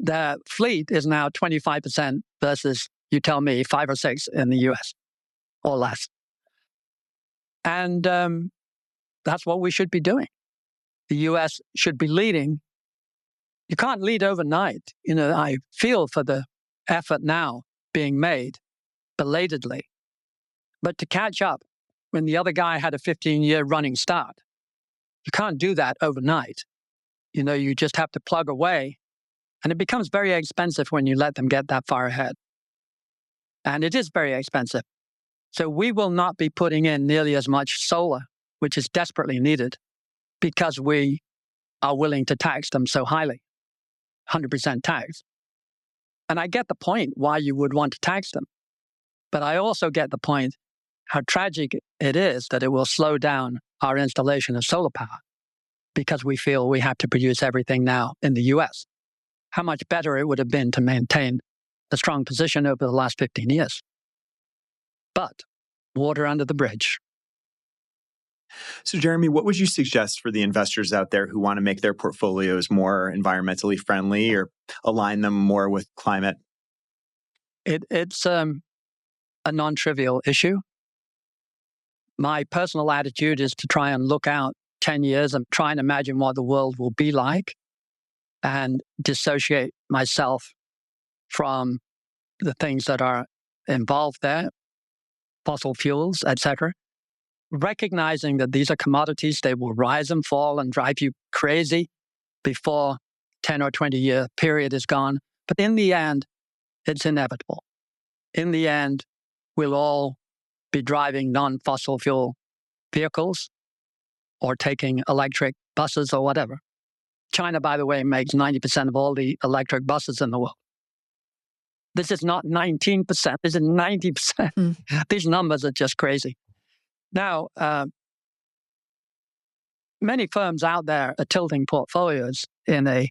Their fleet is now 25% versus, you tell me, 5 or 6 in the US or less. And that's what we should be doing. The US should be leading. You can't lead overnight. I feel for the effort now being made belatedly. But to catch up when the other guy had a 15-year running start, you can't do that overnight. You just have to plug away. And it becomes very expensive when you let them get that far ahead. And it is very expensive. So we will not be putting in nearly as much solar, which is desperately needed, because we are willing to tax them so highly, 100% tax. And I get the point why you would want to tax them. But I also get the point how tragic it is that it will slow down our installation of solar power because we feel we have to produce everything now in the US. How much better it would have been to maintain a strong position over the last 15 years. But water under the bridge. So, Jeremy, what would you suggest for the investors out there who want to make their portfolios more environmentally friendly or align them more with climate? It's a non-trivial issue. My personal attitude is to try and look out 10 years and try and imagine what the world will be like and dissociate myself from the things that are involved there, fossil fuels, etc. Recognizing that these are commodities, they will rise and fall and drive you crazy before 10 or 20-year period is gone. But in the end, it's inevitable. In the end, we'll all be driving non-fossil fuel vehicles or taking electric buses or whatever. China, by the way, makes 90% of all the electric buses in the world. This is not 19%, this is 90%. These numbers are just crazy. Now, many firms out there are tilting portfolios in a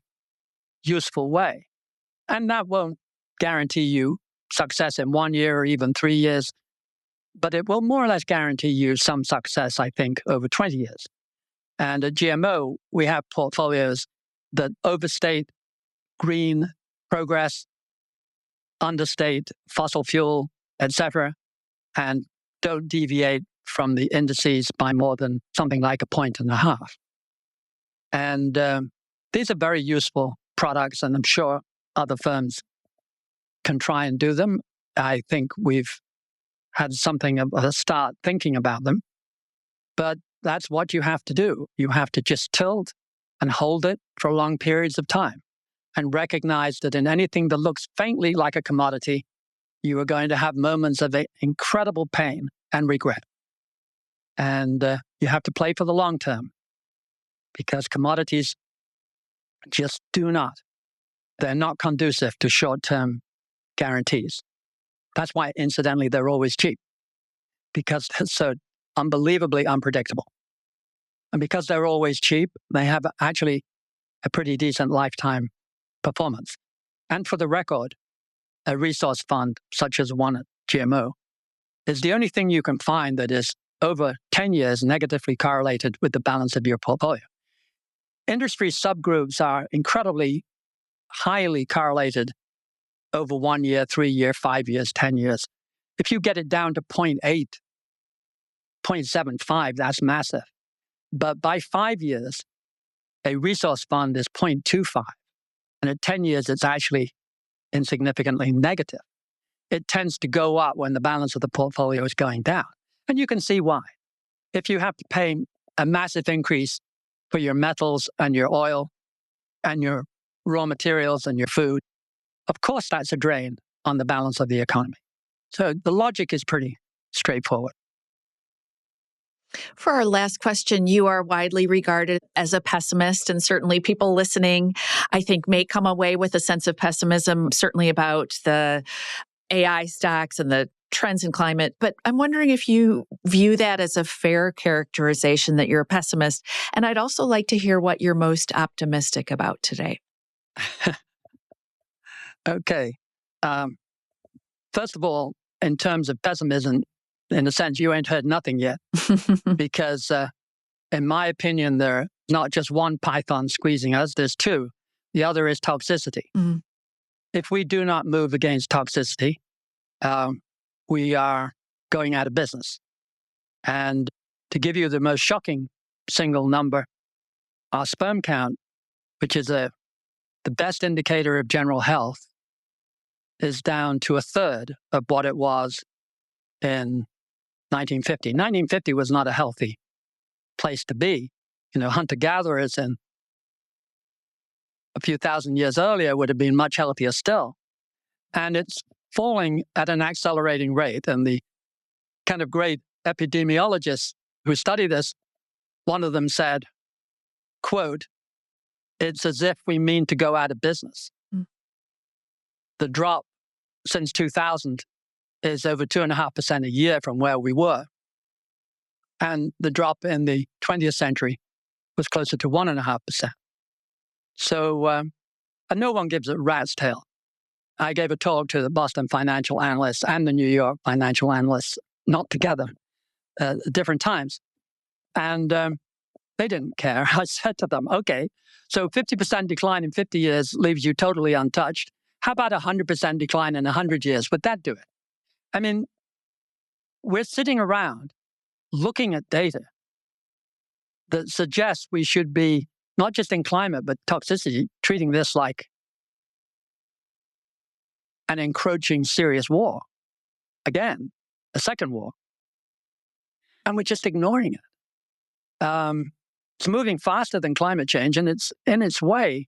useful way. And that won't guarantee you success in 1 year or even 3 years, but it will more or less guarantee you some success, I think, over 20 years. And at GMO, we have portfolios that overstate green progress, understate fossil fuel, etc., and don't deviate from the indices by more than something like 1.5 points. And these are very useful products, and I'm sure other firms can try and do them. I think we've had something of a start thinking about them. But that's what you have to do. You have to just tilt and hold it for long periods of time and recognize that in anything that looks faintly like a commodity, you are going to have moments of incredible pain and regret. And you have to play for the long term because commodities just they're not conducive to short-term guarantees. That's why, incidentally, they're always cheap because they're so unbelievably unpredictable. And because they're always cheap, they have actually a pretty decent lifetime performance. And for the record, a resource fund such as one at GMO is the only thing you can find that is over 10 years negatively correlated with the balance of your portfolio. Industry subgroups are incredibly highly correlated over 1 year, 3 year, 5 years, 10 years. If you get it down to 0.8, 0.75, that's massive. But by 5 years, a resource fund is 0.25. And at 10 years, it's actually insignificantly negative. It tends to go up when the balance of the portfolio is going down. And you can see why. If you have to pay a massive increase for your metals and your oil and your raw materials and your food, of course that's a drain on the balance of the economy. So the logic is pretty straightforward. For our last question, you are widely regarded as a pessimist, and certainly people listening, I think, may come away with a sense of pessimism, certainly about the AI stocks and the trends in climate. But I'm wondering if you view that as a fair characterization that you're a pessimist. And I'd also like to hear what you're most optimistic about today. Okay. First of all, in terms of pessimism, in a sense, you ain't heard nothing yet, because in my opinion, there's not just one python squeezing us, there's two. The other is toxicity. Mm. If we do not move against toxicity, we are going out of business. And to give you the most shocking single number, our sperm count, which is the best indicator of general health, is down to a third of what it was in 1950. 1950 was not a healthy place to be. Hunter-gatherers in a few thousand years earlier would have been much healthier still. And it's falling at an accelerating rate. And the kind of great epidemiologists who study this, one of them said, quote, "It's as if we mean to go out of business." Mm. The drop since 2000 is over 2.5% a year from where we were. And the drop in the 20th century was closer to 1.5%. So and no one gives a rat's tail. I gave a talk to the Boston financial analysts and the New York financial analysts, not together, at different times. And they didn't care. I said to them, okay, so 50% decline in 50 years leaves you totally untouched. How about 100% decline in 100 years? Would that do it? I mean, we're sitting around looking at data that suggests we should be, not just in climate, but toxicity, treating this like an encroaching serious war. Again, a second war. And we're just ignoring it. It's moving faster than climate change, and it's in its way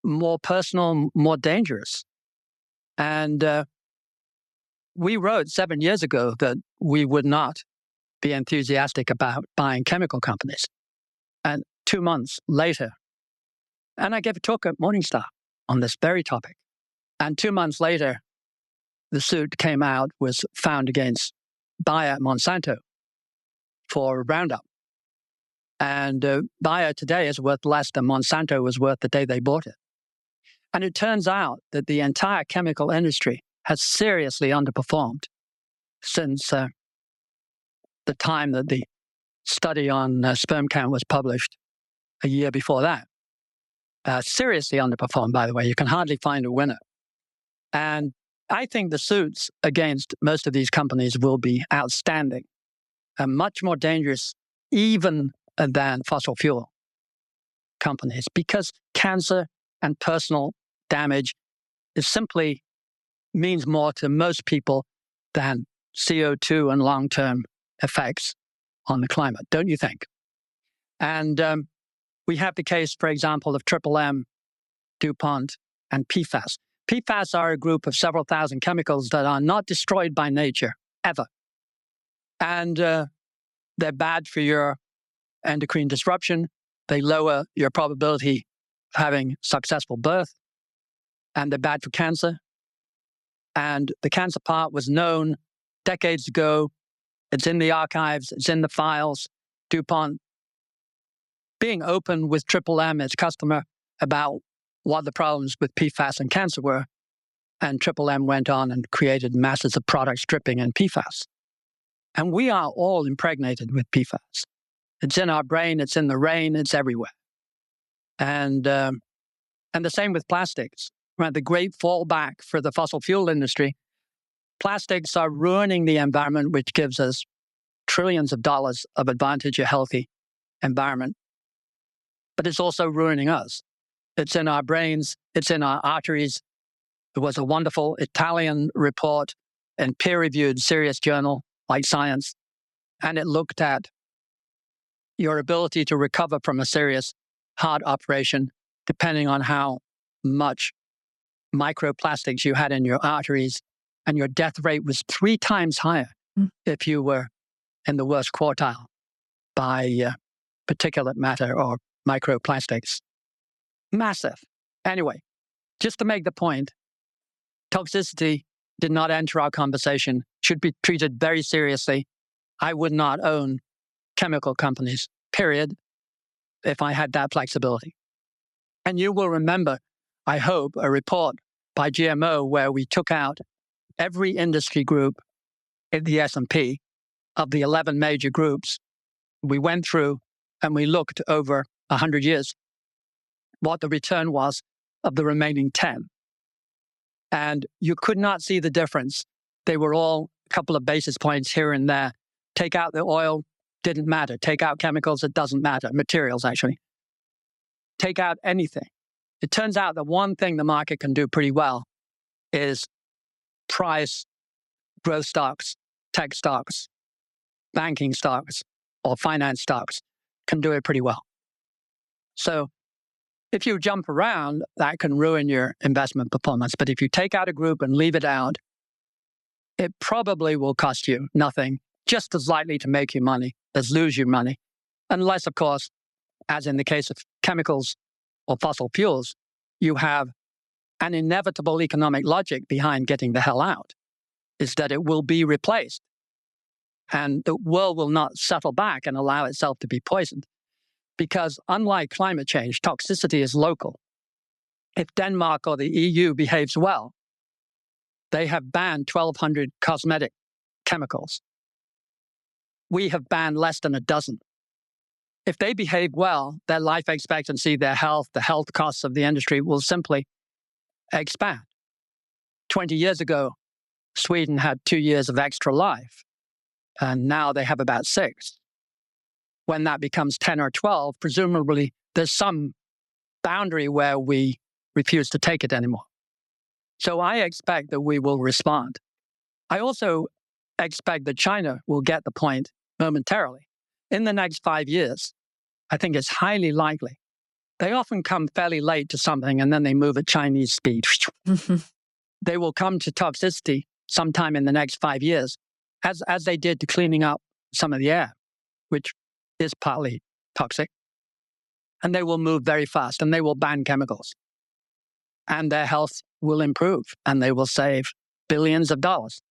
more personal, more dangerous. And we wrote 7 years ago that we would not be enthusiastic about buying chemical companies. And 2 months later, and I gave a talk at Morningstar on this very topic. And 2 months later, the suit came out, was found against Bayer Monsanto for Roundup. And Bayer today is worth less than Monsanto was worth the day they bought it. And it turns out that the entire chemical industry has seriously underperformed since the time that the study on sperm count was published a year before that. Seriously underperformed, by the way. You can hardly find a winner. And I think the suits against most of these companies will be outstanding and much more dangerous even than fossil fuel companies, because cancer and personal damage is simply means more to most people than CO2 and long-term effects on the climate, don't you think? And we have the case, for example, of Triple M, DuPont, and PFAS. PFAS are a group of several thousand chemicals that are not destroyed by nature, ever. And they're bad for your endocrine disruption. They lower your probability of having successful birth. And they're bad for cancer. And the cancer part was known decades ago. It's in the archives. It's in the files. DuPont being open with Triple M, its customer, about what the problems with PFAS and cancer were. And Triple M went on and created masses of products dripping in PFAS. And we are all impregnated with PFAS. It's in our brain. It's in the rain. It's everywhere. And the same with plastics. Right? The great fallback for the fossil fuel industry. Plastics are ruining the environment, which gives us trillions of dollars of advantage, a healthy environment. But it's also ruining us. It's in our brains. It's in our arteries. There was a wonderful Italian report in peer-reviewed serious journal like Science and it looked at your ability to recover from a serious heart operation, depending on how much microplastics you had in your arteries, and your death rate was 3 times higher if you were in the worst quartile by particulate matter or microplastics. Massive. Anyway, just to make the point, toxicity did not enter our conversation, should be treated very seriously. I would not own chemical companies, period, if I had that flexibility. And you will remember, I hope, a report by GMO where we took out every industry group in the S&P of the 11 major groups. We went through and we looked over 100 years what the return was of the remaining 10. And you could not see the difference. They were all a couple of basis points here and there. Take out the oil, didn't matter. Take out chemicals, it doesn't matter. Materials, actually. Take out anything. It turns out that one thing the market can do pretty well is price growth stocks, tech stocks, banking stocks, or finance stocks can do it pretty well. So if you jump around, that can ruin your investment performance. But if you take out a group and leave it out, it probably will cost you nothing, just as likely to make you money as lose you money. Unless, of course, as in the case of chemicals or fossil fuels, you have an inevitable economic logic behind getting the hell out, is that it will be replaced. And the world will not settle back and allow itself to be poisoned. Because unlike climate change, toxicity is local. If Denmark or the EU behaves well, they have banned 1,200 cosmetic chemicals. We have banned less than a dozen. If they behave well, their life expectancy, their health, the health costs of the industry will simply expand. 20 years ago, Sweden had 2 years of extra life, and now they have about 6. When that becomes 10 or 12, presumably there's some boundary where we refuse to take it anymore. So I expect that we will respond. I also expect that China will get the point momentarily. In the next 5 years, I think it's highly likely. They often come fairly late to something and then they move at Chinese speed. They will come to toxicity sometime in the next 5 years, as they did to cleaning up some of the air, which is partly toxic. And they will move very fast and they will ban chemicals. And their health will improve and they will save billions of dollars.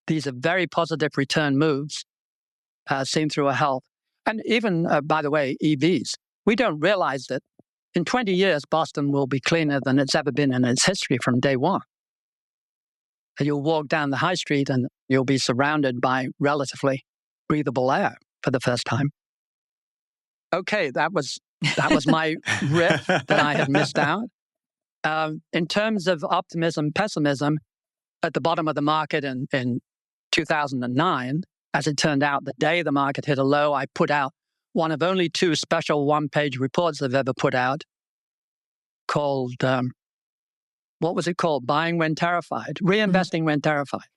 These are very positive return moves seen through a health. And even, by the way, EVs. We don't realize that in 20 years, Boston will be cleaner than it's ever been in its history from day one. You'll walk down the high street and you'll be surrounded by relatively breathable air for the first time. Okay, that was my riff that I had missed out. In terms of optimism, pessimism, at the bottom of the market in 2009, as it turned out, the day the market hit a low, I put out one of only 2 special one-page reports I've ever put out called, what was it called? Buying When Terrified, Reinvesting When Terrified.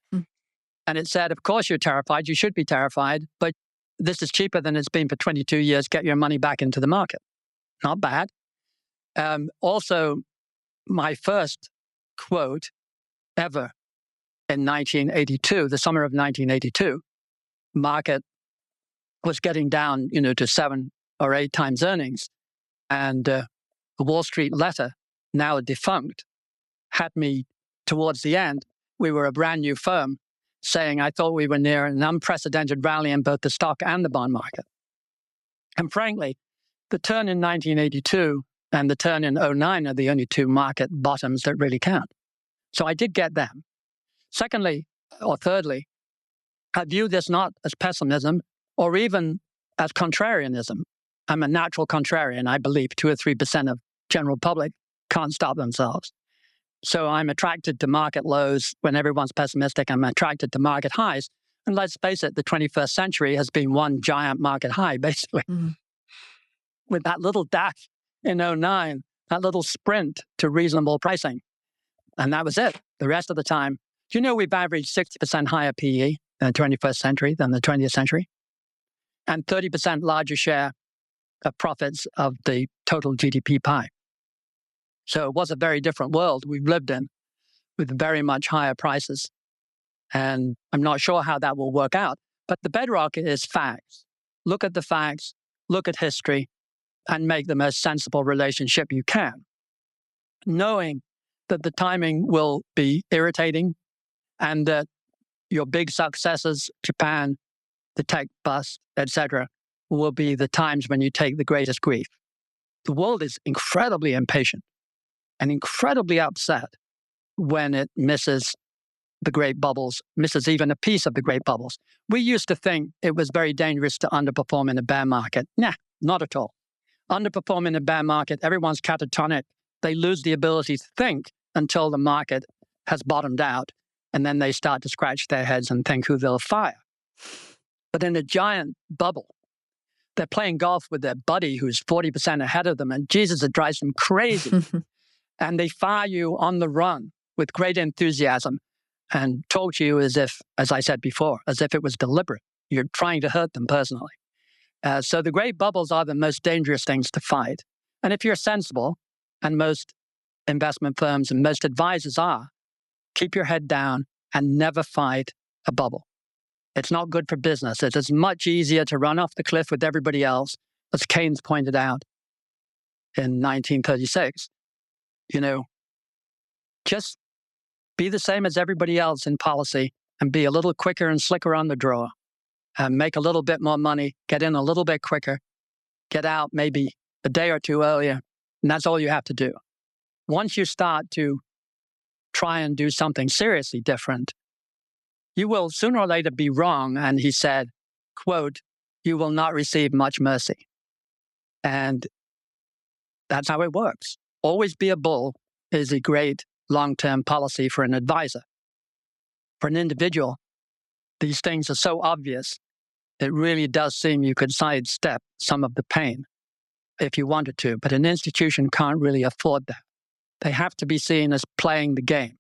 And it said, of course you're terrified, you should be terrified, but this is cheaper than it's been for 22 years, get your money back into the market. Not bad. Also, my first quote ever in 1982, the summer of 1982, market was getting down, to 7 or 8 times earnings. And the Wall Street Letter, now defunct, had me towards the end. We were a brand new firm saying I thought we were near an unprecedented rally in both the stock and the bond market. And frankly, the turn in 1982 and the turn in 2009 are the only 2 market bottoms that really count. So I did get them. Secondly, or thirdly, I view this not as pessimism or even as contrarianism. I'm a natural contrarian. I believe 2 or 3% of general public can't stop themselves. So I'm attracted to market lows when everyone's pessimistic. I'm attracted to market highs. And let's face it, the 21st century has been one giant market high, basically. With that little dash in 2009, that little sprint to reasonable pricing. And that was it. The rest of the time, do you know we've averaged 60% higher PE in the 21st century than the 20th century? and 30% larger share of profits of the total GDP pie. So it was a very different world we've lived in with very much higher prices. And I'm not sure how that will work out. But the bedrock is facts. Look at the facts, look at history, and make the most sensible relationship you can, knowing that the timing will be irritating and that your big successes, Japan, the tech bust, etc., will be the times when you take the greatest grief. The world is incredibly impatient and incredibly upset when it misses the great bubbles, misses even a piece of the great bubbles. We used to think it was very dangerous to underperform in a bear market. Nah, not at all. Underperform in a bear market, everyone's catatonic. They lose the ability to think until the market has bottomed out, and then they start to scratch their heads and think who they'll fire. But in a giant bubble, they're playing golf with their buddy who's 40% ahead of them, and Jesus, it drives them crazy. And they fire you on the run with great enthusiasm and talk to you as if, as I said before, as if it was deliberate. You're trying to hurt them personally. So the great bubbles are the most dangerous things to fight. And if you're sensible, and most investment firms and most advisors are, keep your head down and never fight a bubble. It's not good for business. It is much easier to run off the cliff with everybody else, as Keynes pointed out in 1936. Just be the same as everybody else in policy and be a little quicker and slicker on the draw. Make a little bit more money, get in a little bit quicker, get out maybe a day or two earlier, and that's all you have to do. Once you start to try and do something seriously different, you will sooner or later be wrong. And he said, quote, "You will not receive much mercy." And that's how it works. Always be a bull is a great long-term policy for an advisor. For an individual, these things are so obvious, it really does seem you could sidestep some of the pain if you wanted to, but an institution can't really afford that. They have to be seen as playing the game.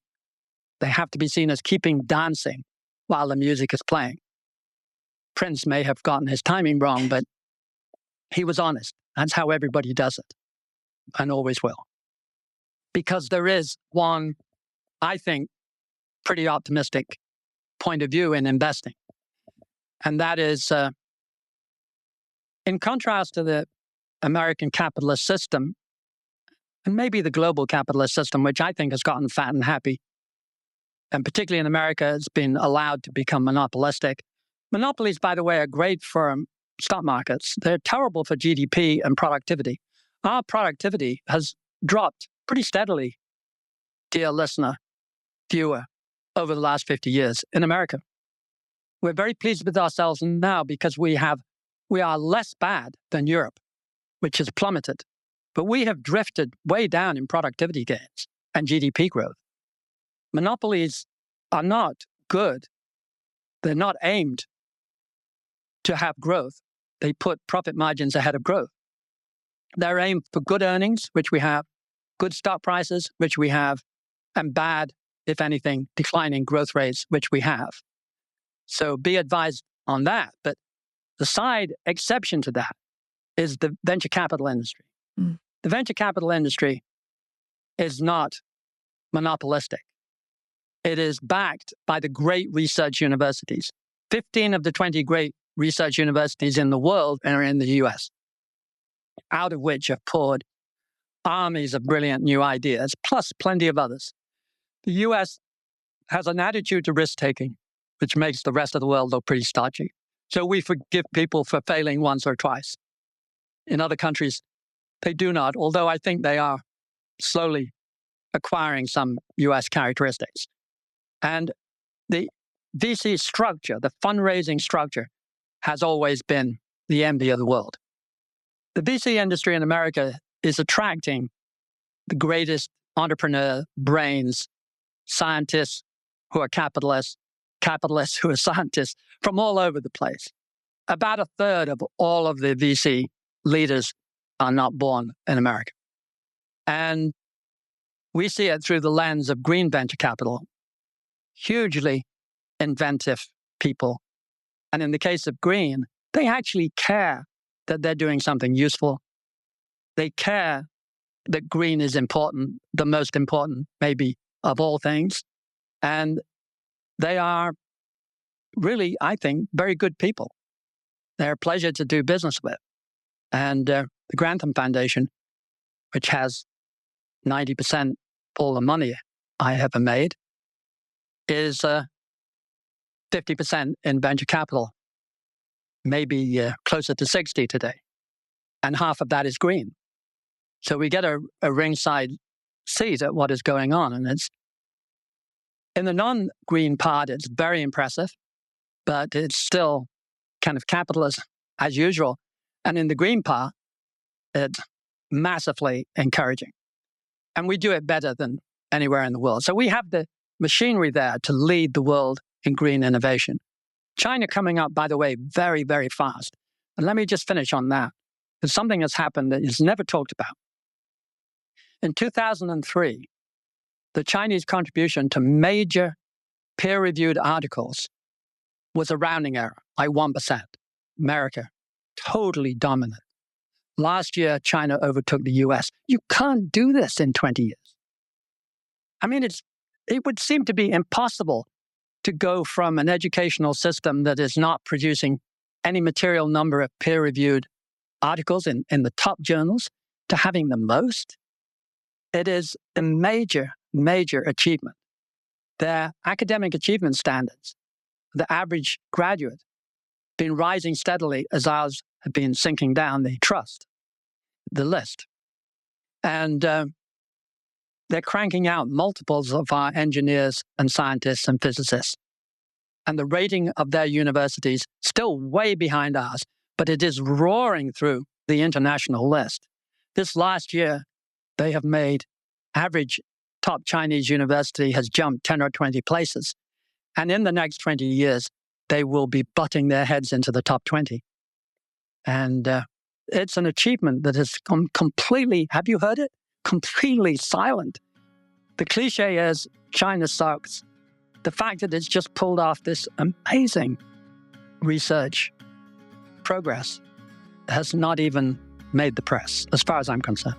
They have to be seen as keeping dancing while the music is playing. Prince may have gotten his timing wrong, but he was honest. That's how everybody does it, and always will. Because there is one, I think, pretty optimistic point of view in investing. And that is, in contrast to the American capitalist system, and maybe the global capitalist system, which I think has gotten fat and happy, and particularly in America, it's been allowed to become monopolistic. Monopolies, by the way, are great for stock markets. They're terrible for GDP and productivity. Our productivity has dropped pretty steadily, dear listener, viewer, over the last 50 years in America. We're very pleased with ourselves now because we are less bad than Europe, which has plummeted. But we have drifted way down in productivity gains and GDP growth. Monopolies are not good. They're not aimed to have growth. They put profit margins ahead of growth. They're aimed for good earnings, which we have, good stock prices, which we have, and bad, if anything, declining growth rates, which we have. So be advised on that. But the side exception to that is the venture capital industry. The venture capital industry is not monopolistic. It is backed by the great research universities. 15 of the 20 great research universities in the world are in the US, out of which have poured armies of brilliant new ideas, plus plenty of others. The US has an attitude to risk-taking, which makes the rest of the world look pretty stodgy. So we forgive people for failing once or twice. In other countries, they do not, although I think they are slowly acquiring some US characteristics. And the VC structure, the fundraising structure, has always been the envy of the world. The VC industry in America is attracting the greatest entrepreneur brains, scientists who are capitalists who are scientists from all over the place. About a third of all of the VC leaders are not born in America. And we see it through the lens of green venture capital, hugely inventive people. And in the case of green, they actually care that they're doing something useful. They care that green is important, the most important maybe of all things. And they are really, I think, very good people. They're a pleasure to do business with. And the Grantham Foundation, which has 90% of all the money I ever made, is 50% in venture capital, maybe closer to 60 today. And half of that is green. So we get a ringside seat at what is going on. And it's in the non-green part, it's very impressive, but it's still kind of capitalist as usual. And in the green part, it's massively encouraging. And we do it better than anywhere in the world. So we have the machinery there to lead the world in green innovation. China coming up, by the way, very, very fast. And let me just finish on that. There's something that's happened that is never talked about. In 2003, the Chinese contribution to major peer-reviewed articles was a rounding error, like 1%. America, totally dominant. Last year, China overtook the US. You can't do this in 20 years. I mean, it would seem to be impossible to go from an educational system that is not producing any material number of peer-reviewed articles in the top journals to having the most. It is a major, major achievement. Their academic achievement standards, the average graduate, been rising steadily as ours have been sinking down the list. And they're cranking out multiples of our engineers and scientists and physicists. And the rating of their universities still way behind ours, but it is roaring through the international list. This last year, they have made average top Chinese university has jumped 10 or 20 places. And in the next 20 years, they will be butting their heads into the top 20. And it's an achievement that has come completely, have you heard it? Completely silent. The cliche is China sucks. The fact that it's just pulled off this amazing research progress has not even made the press, as far as I'm concerned.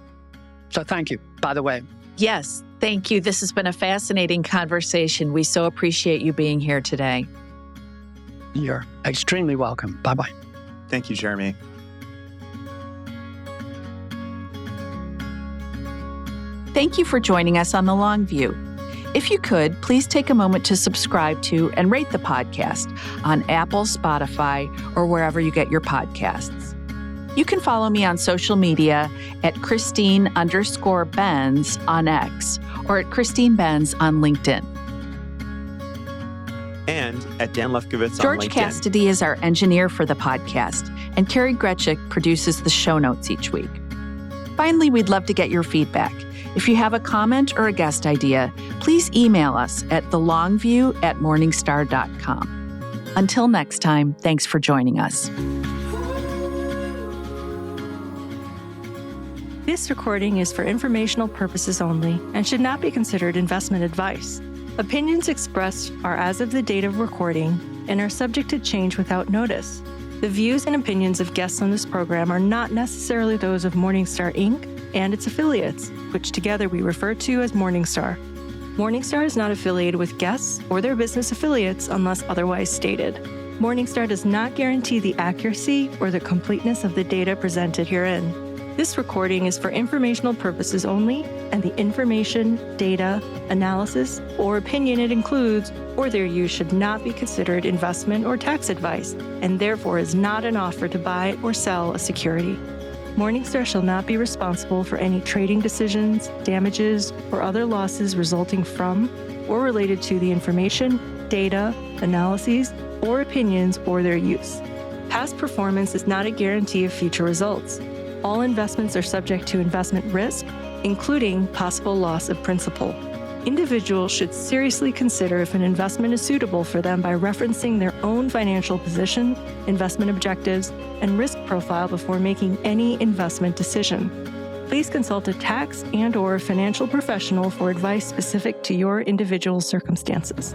So thank you, by the way. Yes, thank you. This has been a fascinating conversation. We so appreciate you being here today. You're extremely welcome. Bye-bye. Thank you, Jeremy. Thank you for joining us on The Long View. If you could, please take a moment to subscribe to and rate the podcast on Apple, Spotify, or wherever you get your podcasts. You can follow me on social media at Christine_Benz on X or at Christine Benz on LinkedIn. And at Dan Lefkowitz on George LinkedIn. Cassidy is our engineer for the podcast, and Carrie Gretchick produces the show notes each week. Finally, we'd love to get your feedback. If you have a comment or a guest idea, please email us at thelongview@morningstar.com. Until next time, thanks for joining us. This recording is for informational purposes only and should not be considered investment advice. Opinions expressed are as of the date of recording and are subject to change without notice. The views and opinions of guests on this program are not necessarily those of Morningstar, Inc. and its affiliates, which together we refer to as Morningstar. Morningstar is not affiliated with guests or their business affiliates unless otherwise stated. Morningstar does not guarantee the accuracy or the completeness of the data presented herein. This recording is for informational purposes only, and the information, data, analysis, or opinion it includes or their use should not be considered investment or tax advice, and therefore is not an offer to buy or sell a security. Morningstar shall not be responsible for any trading decisions, damages, or other losses resulting from or related to the information, data, analyses, or opinions or their use. Past performance is not a guarantee of future results. All investments are subject to investment risk, including possible loss of principal. Individuals should seriously consider if an investment is suitable for them by referencing their own financial position, investment objectives, and risk profile before making any investment decision. Please consult a tax and/or financial professional for advice specific to your individual circumstances.